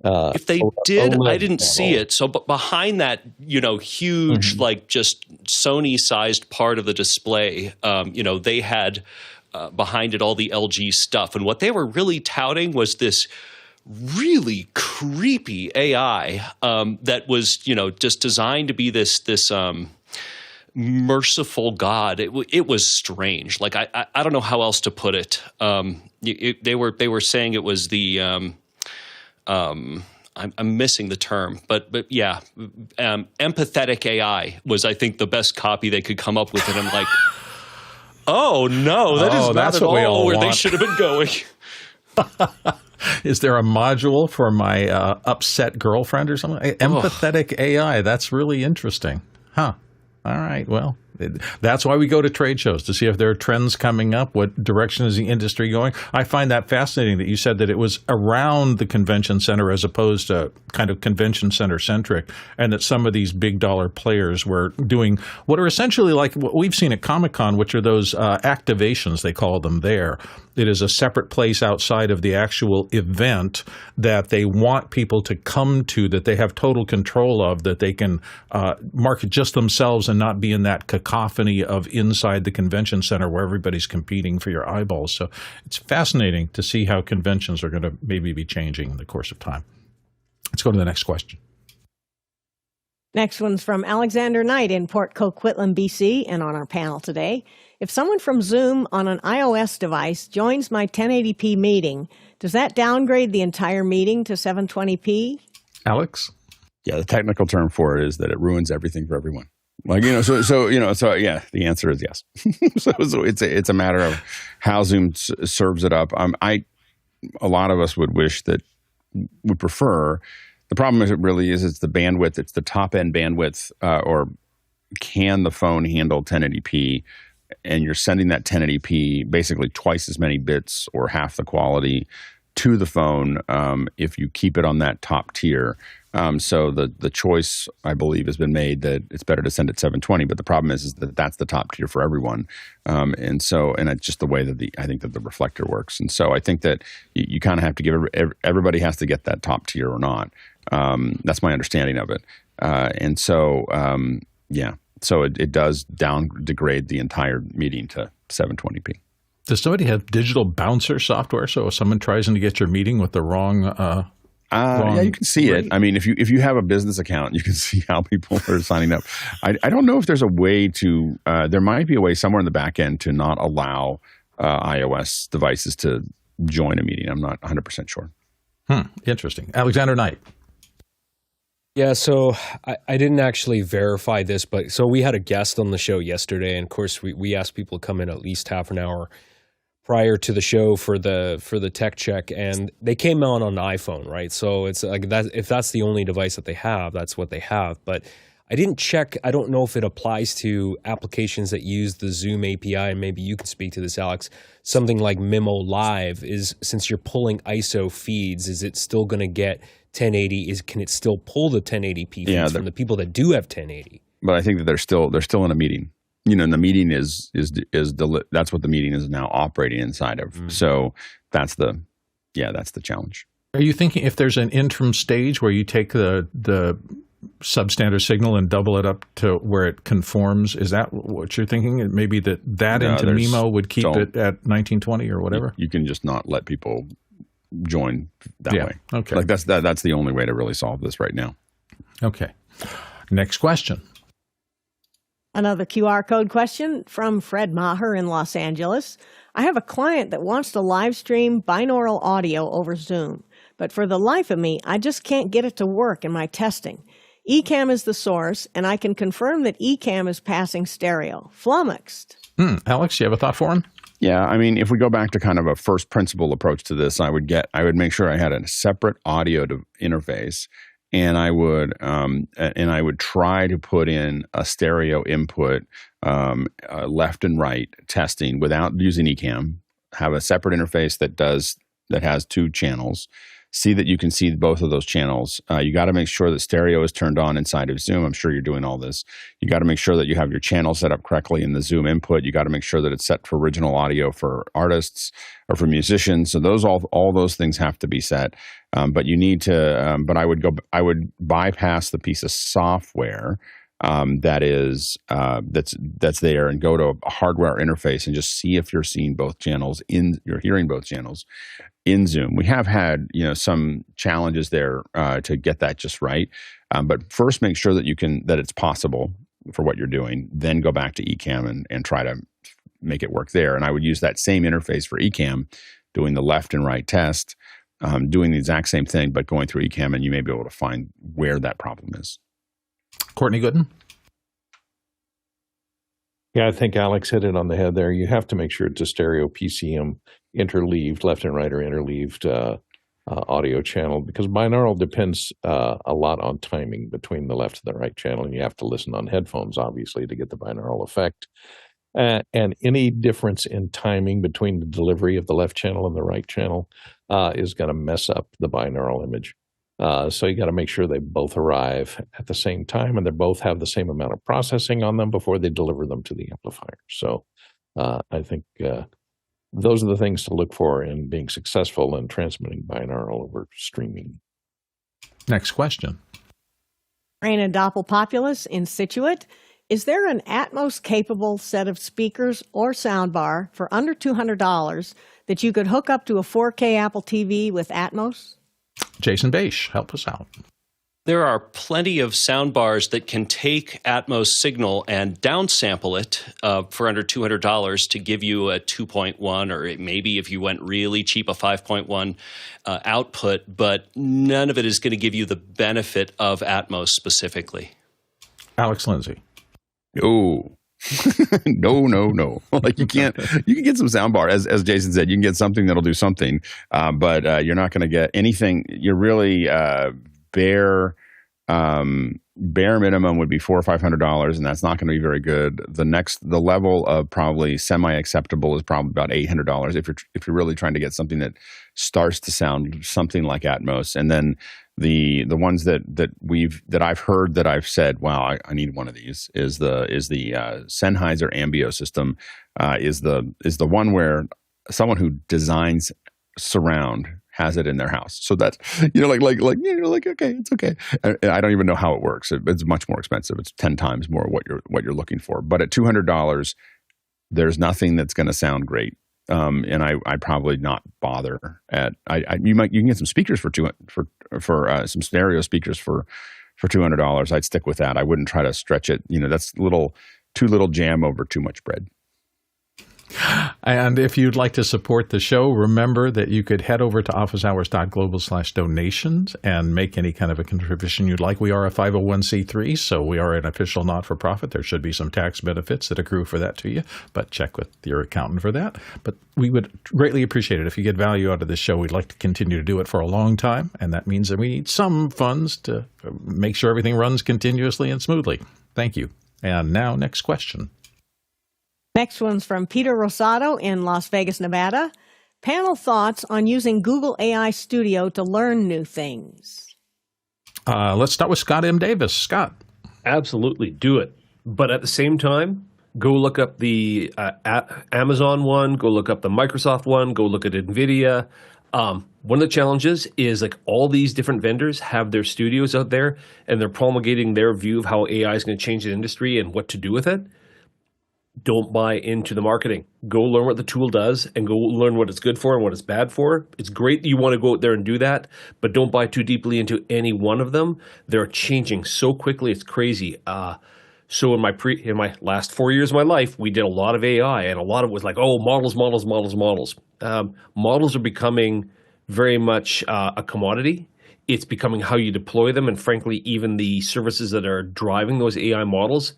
If they did, I didn't see it. So behind that, huge, like just Sony-sized part of the display, they had behind it all the LG stuff. And what they were really touting was this really creepy AI that was, just designed to be this merciful God. It was strange. Like I don't know how else to put it. They were saying it was the I'm missing the term, but yeah, empathetic AI was, I think, the best copy they could come up with, and I'm like, oh no, that is not at all where they should have been going. Is there a module for my upset girlfriend or something? Empathetic AI. That's really interesting. Huh. All right. Well, that's why we go to trade shows, to see if there are trends coming up. What direction is the industry going? I find that fascinating that you said that it was around the convention center as opposed to kind of convention center centric, and that some of these big dollar players were doing what are essentially like what we've seen at Comic-Con, which are those activations, they call them there. It is a separate place outside of the actual event that they want people to come to, that they have total control of, that they can market just themselves and not be in that cacophony of inside the convention center where everybody's competing for your eyeballs. So it's fascinating to see how conventions are going to maybe be changing in the course of time. Let's go to the next question. Next one's from Alexander Knight in Port Coquitlam, BC, and on our panel today. If someone from Zoom on an iOS device joins my 1080p meeting, does that downgrade the entire meeting to 720p? Alex? Yeah, the technical term for it is that it ruins everything for everyone. Like, so yeah, the answer is yes. so it's a matter of how Zoom serves it up. A lot of us would prefer. The problem is, it really is, it's the bandwidth. It's the top end bandwidth, or can the phone handle 1080p? And you're sending that 1080p basically twice as many bits or half the quality to the phone if you keep it on that top tier. So the choice, I believe, has been made that it's better to send it 720. But the problem is that that's the top tier for everyone. And it's just the way that I think that the reflector works. And so I think that you kind of have to give everybody has to get that top tier or not. That's my understanding of it. So it does degrade the entire meeting to 720p. Does somebody have digital bouncer software? So if someone tries to get your meeting with the wrong yeah, you can see it. I mean, if you have a business account, you can see how people are signing up. I don't know if there's a way to. There might be a way somewhere in the back end to not allow iOS devices to join a meeting. I'm not 100% sure. Interesting. Alexander Knight. Yeah, so I didn't actually verify this, but so we had a guest on the show yesterday, and of course we asked people to come in at least half an hour prior to the show for the tech check, and they came on an iPhone, right? So it's like that. If that's the only device that they have, that's what they have. But I didn't check. I don't know if it applies to applications that use the Zoom API, and maybe you can speak to this, Alex. Something like Mimo Live is, since you're pulling ISO feeds, is it still going to get 1080? Can it still pull the 1080p feeds from the people that do have 1080? But I think that they're still in a meeting. And the meeting is that's what the meeting is now operating inside of. So that's the challenge. Are you thinking if there's an interim stage where you take the substandard signal and double it up to where it conforms? Is that what you're thinking? Maybe into Mimo would keep it at 1920 or whatever? You can just not let people join that way. Okay. Like that's the only way to really solve this right now. Okay. Next question. Another QR code question from Fred Maher in Los Angeles. I have a client that wants to live stream binaural audio over Zoom, but for the life of me, I just can't get it to work in my testing. Ecamm is the source, and I can confirm that Ecamm is passing stereo. Flummoxed. Alex, you have a thought for him? Yeah, I mean, if we go back to kind of a first principle approach to this, I would make sure I had a separate audio interface, and I would try to put in a stereo input, left and right testing without using Ecamm. Have a separate interface that has two channels, see that you can see both of those channels. You got to make sure that stereo is turned on inside of Zoom. I'm sure you're doing all this. You got to make sure that you have your channel set up correctly in the Zoom input. You got to make sure that it's set for original audio for artists or for musicians. So those all those things have to be set. But you need to. But I would bypass the piece of software that's there and go to a hardware interface and just see if you're seeing both channels you're hearing both channels in Zoom. We have had some challenges there to get that just right, but first make sure that it's possible for what you're doing. Then go back to Ecamm and try to make it work there. And I would use that same interface for Ecamm, doing the left and right test, doing the exact same thing, but going through Ecamm, and you may be able to find where that problem is. Courtney Gooden? Yeah, I think Alex hit it on the head there. You have to make sure it's a stereo PCM interleaved, left and right or interleaved audio channel, because binaural depends a lot on timing between the left and the right channel, and you have to listen on headphones, obviously, to get the binaural effect. And any difference in timing between the delivery of the left channel and the right channel is going to mess up the binaural image. So you got to make sure they both arrive at the same time and they both have the same amount of processing on them before they deliver them to the amplifier. So I think those are the things to look for in being successful in transmitting binaural over streaming. Next question. Raina Doppelpopulus in Situate. Is there an Atmos-capable set of speakers or soundbar for under $200 that you could hook up to a 4K Apple TV with Atmos? Jason Bache, help us out. There are plenty of soundbars that can take Atmos signal and downsample it for under $200 to give you a 2.1, or maybe if you went really cheap, a 5.1 output, but none of it is going to give you the benefit of Atmos specifically. Alex Lindsay. Oh, no. Like you can get some soundbar, as Jason said, you can get something that'll do something, but you're not going to get anything. You're really bare minimum would be $400 or $500, and that's not going to be very good. The level of probably semi-acceptable is probably about $800 if you're really trying to get something that starts to sound something like Atmos. And then the ones that I've heard that I've said, wow, I need one of these is the Sennheiser Ambio system, is the one where someone who designs surround has it in their house. So that's, okay, it's okay. I don't even know how it works. It's much more expensive. It's 10 times more what you're looking for. But at $200, there's nothing that's going to sound great. And I'd probably not bother you can get some speakers for some stereo speakers for $200. I'd stick with that. I wouldn't try to stretch it. That's too little jam over too much bread. And if you'd like to support the show, remember that you could head over to officehours.global/donations and make any kind of a contribution you'd like. We are a 501c3, so we are an official not-for-profit. There should be some tax benefits that accrue for that to you, but check with your accountant for that. But we would greatly appreciate it if you get value out of this show. We'd like to continue to do it for a long time, and that means that we need some funds to make sure everything runs continuously and smoothly. Thank you. And now, next question. Next one's from Peter Rosado in Las Vegas, Nevada. Panel thoughts on using Google AI Studio to learn new things. Let's start with Scott M. Davis. Scott. Absolutely, do it. But at the same time, go look up the Amazon one, go look up the Microsoft one, go look at NVIDIA. One of the challenges is all these different vendors have their studios out there, and they're promulgating their view of how AI is going to change the industry and what to do with it. Don't buy into the marketing. Go learn what the tool does and go learn what it's good for and what it's bad for. It's great that you want to go out there and do that, but don't buy too deeply into any one of them. They're changing so quickly, it's crazy. So in my last 4 years of my life, we did a lot of AI, and a lot of it was models. Models are becoming very much a commodity. It's becoming how you deploy them, and frankly, even the services that are driving those AI models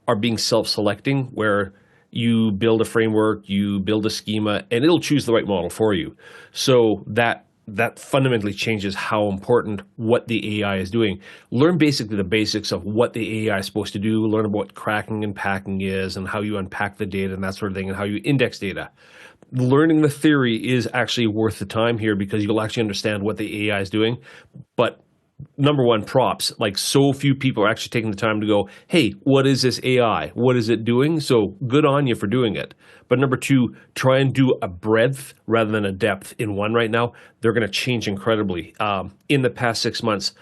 are being self-selecting, where you build a framework, you build a schema, and it'll choose the right model for you. So that that fundamentally changes how important what the AI is doing. Learn basically the basics of what the AI is supposed to do. Learn about what cracking and packing is and how you unpack the data and that sort of thing and how you index data. Learning the theory is actually worth the time here because you'll actually understand what the AI is doing. But number one, props. Like, so few people are actually taking the time to go, hey, what is this AI? What is it doing? So good on you for doing it. But number two, try and do a breadth rather than a depth in one right now. They're going to change incredibly. In the past 6 months,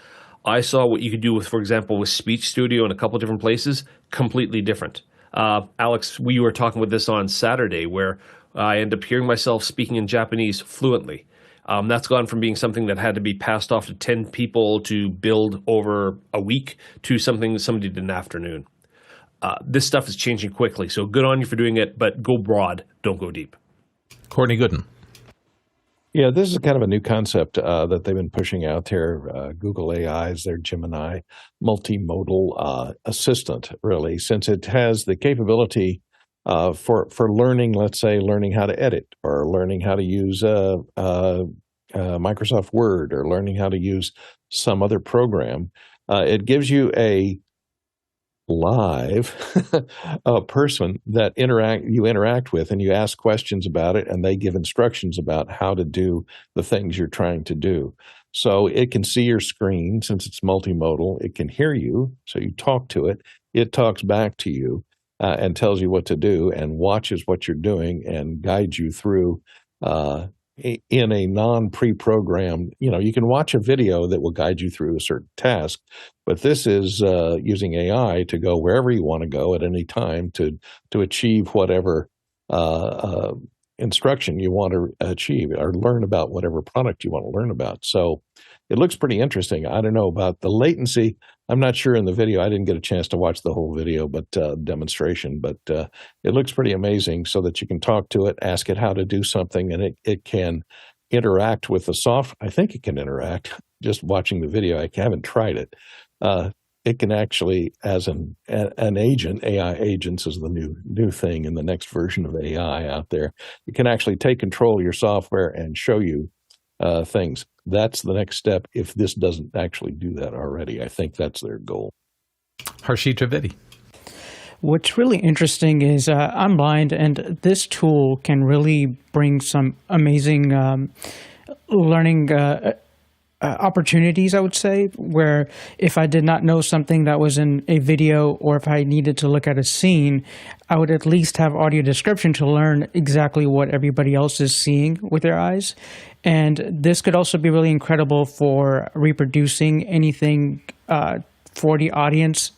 I saw what you could do with, for example, with Speech Studio in a couple of different places, completely different. Alex, we were talking with this on Saturday where I ended up hearing myself speaking in Japanese fluently. That's gone from being something that had to be passed off to 10 people to build over a week to something that somebody did in an afternoon. This stuff is changing quickly, so good on you for doing it, but go broad, don't go deep. Courtney Gooden. Yeah, this is kind of a new concept that they've been pushing out there. Google AI is their Gemini multimodal assistant, really, since it has the capability for learning, let's say, learning how to edit or learning how to use Microsoft Word or learning how to use some other program. It gives you a live person that you interact with, and you ask questions about it, and they give instructions about how to do the things you're trying to do. So it can see your screen since it's multimodal. It can hear you, so you talk to it. It talks back to you and tells you what to do and watches what you're doing and guides you through in a non-pre-programmed, you can watch a video that will guide you through a certain task, but this is using AI to go wherever you want to go at any time to achieve whatever instruction you want to achieve or learn about whatever product you want to learn about. So it looks pretty interesting. I don't know about the latency. I'm not sure in the video. I didn't get a chance to watch the whole video, but demonstration. But it looks pretty amazing so that you can talk to it, ask it how to do something, and it can interact with the software. I think it can interact. Just watching the video, I haven't tried it. It can actually, as an agent, AI agents is the new thing in the next version of AI out there. It can actually take control of your software and show you things. That's the next step if this doesn't actually do that already. I think that's their goal. Harshit Trivedi. What's really interesting is I'm blind, and this tool can really bring some amazing learning opportunities, I would say, where if I did not know something that was in a video or if I needed to look at a scene, I would at least have audio description to learn exactly what everybody else is seeing with their eyes. And this could also be really incredible for reproducing anything for the audience.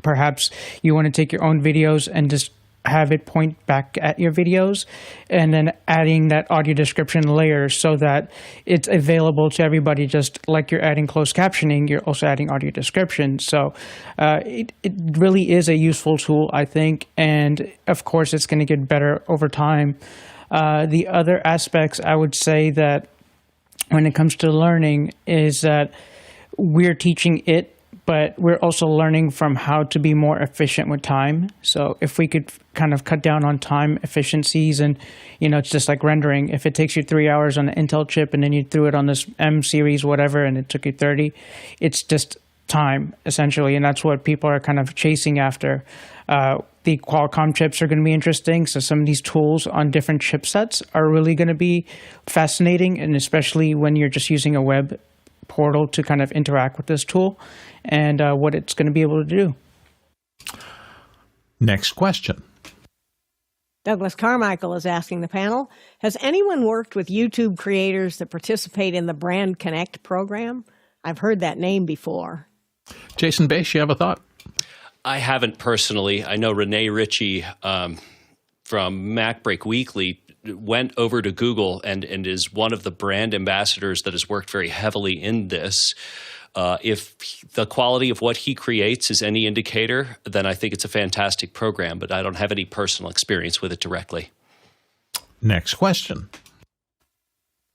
Perhaps you want to take your own videos and just have it point back at your videos, and then adding that audio description layer so that it's available to everybody. Just like you're adding closed captioning, you're also adding audio description. So it really is a useful tool, I think, and of course it's going to get better over time. The other aspects I would say that when it comes to learning is that we're teaching it, but we're also learning from how to be more efficient with time. So if we could kind of cut down on time efficiencies, and it's just like rendering. If it takes you 3 hours on an Intel chip and then you threw it on this M series, whatever, and it took you 30, it's just time essentially. And that's what people are kind of chasing after. The Qualcomm chips are going to be interesting. So some of these tools on different chipsets are really going to be fascinating, and especially when you're just using a web portal to kind of interact with this tool and what it's going to be able to do. Next question. Douglas Carmichael is asking the panel, has anyone worked with YouTube creators that participate in the BrandConnect program? I've heard that name before. Jason Bass, you have a thought? I haven't personally. I know Renee Ritchie from MacBreak Weekly went over to Google and is one of the brand ambassadors that has worked very heavily in this. If the quality of what he creates is any indicator, then I think it's a fantastic program, but I don't have any personal experience with it directly. Next question.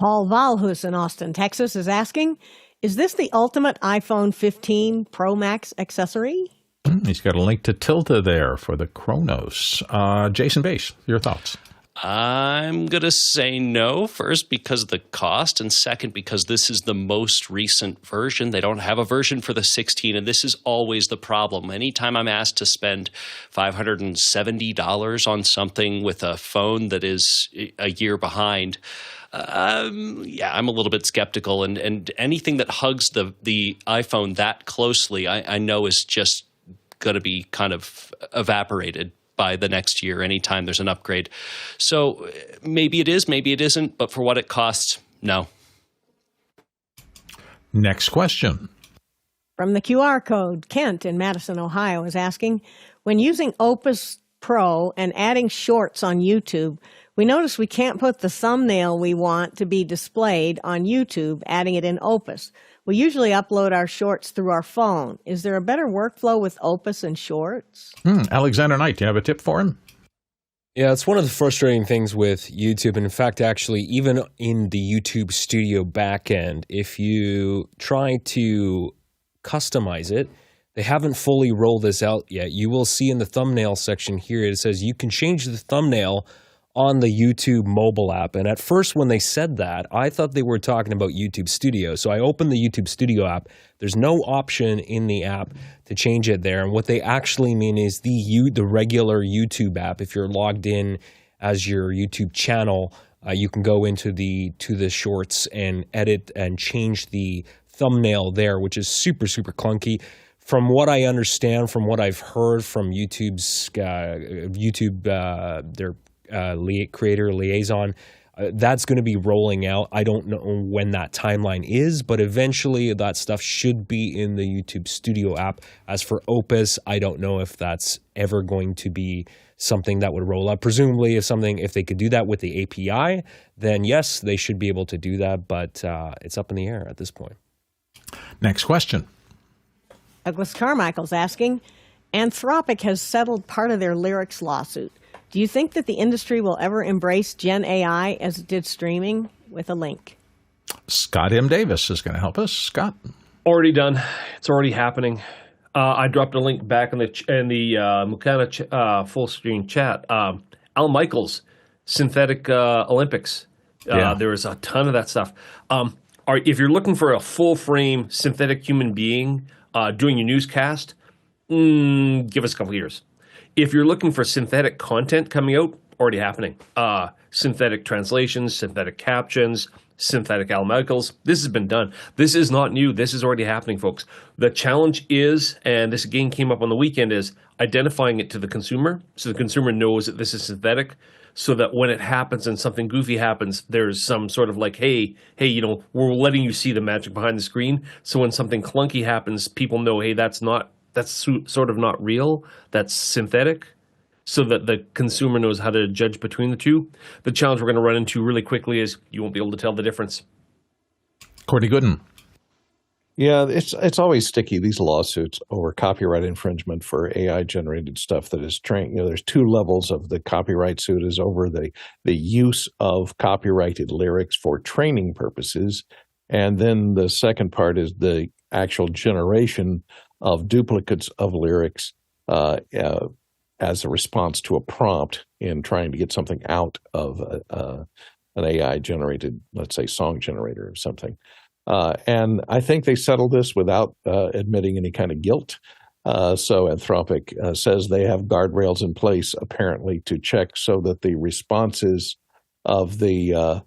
Paul Valhus in Austin, Texas is asking, is this the ultimate iPhone 15 Pro Max accessory? He's got a link to Tilda there for the Chronos. Jason Bass, your thoughts? I'm going to say no, first because of the cost, and second because this is the most recent version. They don't have a version for the 16, and this is always the problem. Anytime I'm asked to spend $570 on something with a phone that is a year behind, I'm a little bit skeptical. And anything that hugs the iPhone that closely, I know is just going to be kind of evaporated by the next year anytime there's an upgrade. So maybe it is, maybe it isn't, but for what it costs, no. Next question. From the QR code, Kent in Madison, Ohio is asking, when using Opus.pro and adding shorts on YouTube, we notice we can't put the thumbnail we want to be displayed on YouTube, adding it in Opus. We usually upload our shorts through our phone. Is there a better workflow with Opus and shorts? Alexander Knight, do you have a tip for him? Yeah, it's one of the frustrating things with YouTube. And in fact, actually, even in the YouTube Studio backend, if you try to customize it, they haven't fully rolled this out yet. You will see in the thumbnail section here, it says you can change the thumbnail on the YouTube mobile app. And at first when they said that, I thought they were talking about YouTube Studio. So I opened the YouTube Studio app. There's no option in the app to change it there. And what they actually mean is the regular YouTube app. If you're logged in as your YouTube channel, you can go into the shorts and edit and change the thumbnail there, which is super, super clunky. From what I understand, from what I've heard from YouTube's their creator liaison, that's going to be rolling out. I don't know when that timeline is, but eventually that stuff should be in the YouTube Studio app. As for Opus, I don't know if that's ever going to be something that would roll out. Presumably, if they could do that with the API, then yes, they should be able to do that, but it's up in the air at this point. Next question. Douglas Carmichael's asking, Anthropic has settled part of their lyrics lawsuit. Do you think that the industry will ever embrace genAI as it did streaming? With a link. Scott M. Davis is going to help us. Scott? Already done. It's already happening. I dropped a link back in the Mukana full screen chat. Al Michaels, Synthetic Olympics. There is a ton of that stuff. If you're looking for a full frame synthetic human being doing your newscast, give us a couple years. If you're looking for synthetic content coming out, already happening. Synthetic translations, synthetic captions, synthetic Al Michaels. This has been done. This is not new. This is already happening, folks. The challenge is, and this again came up on the weekend, is identifying it to the consumer so the consumer knows that this is synthetic, so that when it happens and something goofy happens, there's some sort of like, hey, we're letting you see the magic behind the screen. So when something clunky happens, people know, hey, that's sort of not real. That's synthetic, so that the consumer knows how to judge between the two. The challenge we're going to run into really quickly is you won't be able to tell the difference. Courtney Gooden. Yeah, it's always sticky, these lawsuits over copyright infringement for AI-generated stuff that is trained. There's two levels of the copyright suit is over the use of copyrighted lyrics for training purposes, and then the second part is the actual generation of duplicates of lyrics as a response to a prompt in trying to get something out of an AI-generated, let's say, song generator or something. And I think they settled this without admitting any kind of guilt. So Anthropic says they have guardrails in place, apparently, to check so that the responses of the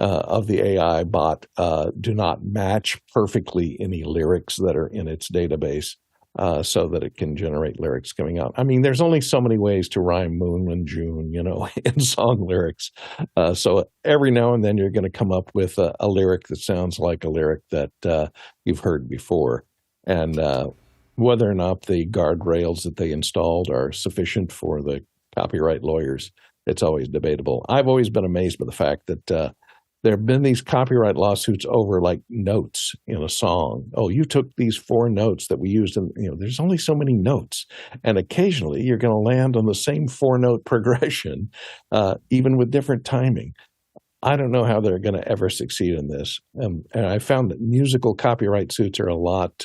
AI bot do not match perfectly any lyrics that are in its database, so that it can generate lyrics coming out. I mean, there's only so many ways to rhyme moon and June, in song lyrics. So every now and then you're going to come up with a lyric that sounds like a lyric that you've heard before. And whether or not the guardrails that they installed are sufficient for the copyright lawyers, it's always debatable. I've always been amazed by the fact that there have been these copyright lawsuits over like notes in a song. Oh, you took these 4 notes that we used in, there's only so many notes. And occasionally you're going to land on the same 4-note progression, even with different timing. I don't know how they're going to ever succeed in this. And I found that musical copyright suits are a lot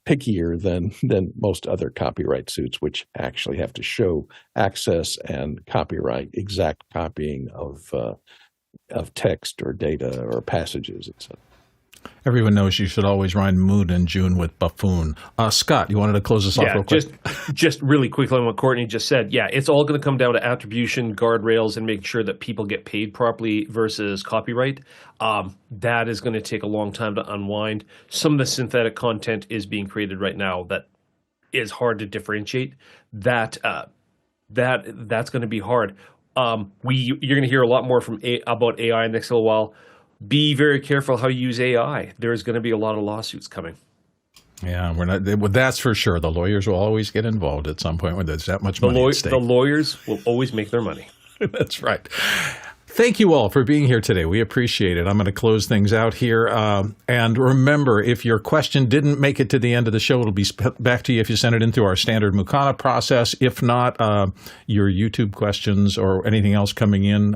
pickier than most other copyright suits, which actually have to show access and copyright, exact copying of text or data or passages, etc. Everyone knows you should always rhyme moon in June with buffoon. Scott, you wanted to close us off real quick? Just really quickly on what Courtney just said. Yeah, it's all going to come down to attribution, guardrails, and making sure that people get paid properly versus copyright. That is going to take a long time to unwind. Some of the synthetic content is being created right now that is hard to differentiate. That's going to be hard. You're going to hear a lot more about AI in the next little while. Be very careful how you use AI. There's going to be a lot of lawsuits coming. Yeah, that's for sure. The lawyers will always get involved at some point when there's that much money at stake. The lawyers will always make their money. That's right. Thank you all for being here today. We appreciate it. I'm going to close things out here. And remember, if your question didn't make it to the end of the show, it'll be back to you if you send it in through our standard Mukana process. If not, your YouTube questions or anything else coming in,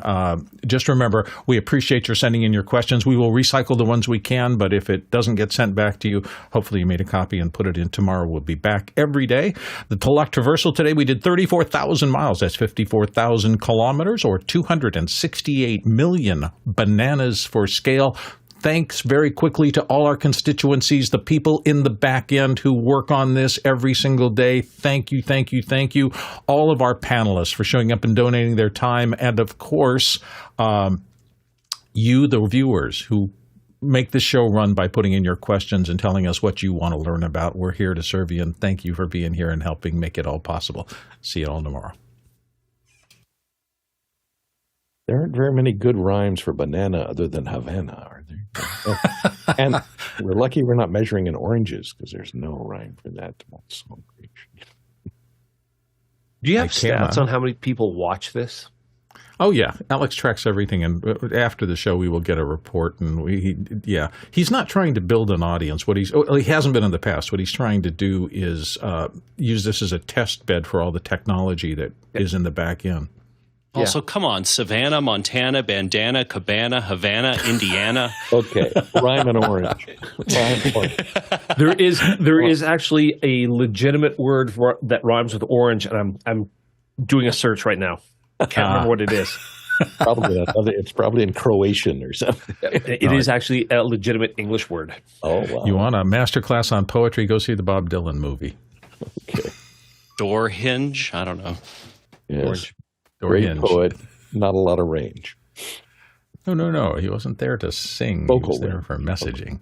just remember, we appreciate your sending in your questions. We will recycle the ones we can, but if it doesn't get sent back to you, hopefully you made a copy and put it in tomorrow. We'll be back every day. The Telect Traversal today, we did 34,000 miles. That's 54,000 kilometers or 268 million bananas for scale. Thanks very quickly to all our constituencies, the people in the back end who work on this every single day. Thank you, thank you, thank you. All of our panelists for showing up and donating their time. And of course, you, the viewers who make the show run by putting in your questions and telling us what you want to learn about. We're here to serve you, and thank you for being here and helping make it all possible. See you all tomorrow. There aren't very many good rhymes for banana other than Havana, are there? And we're lucky we're not measuring in oranges because there's no rhyme for that. Do you have stats on how many people watch this? Oh, yeah. Alex tracks everything. And after the show, we will get a report. And he's not trying to build an audience. He hasn't been in the past. What he's trying to do is use this as a test bed for all the technology that is in the back end. Also, come on, Savannah, Montana, bandana, cabana, Havana, Indiana. Okay, rhyme and orange. There is actually a legitimate word that rhymes with orange, and I'm doing a search right now. I can't remember what it is. It's probably in Croatian or something. It is actually a legitimate English word. Oh, wow. You want a masterclass on poetry? Go see the Bob Dylan movie. Okay. Door hinge? I don't know. Yes. Orange. Great poet, not a lot of range. No. He wasn't there to sing. Vocal he was there for messaging.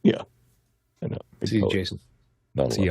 Yeah. I know. See you, Jason. Not a lot.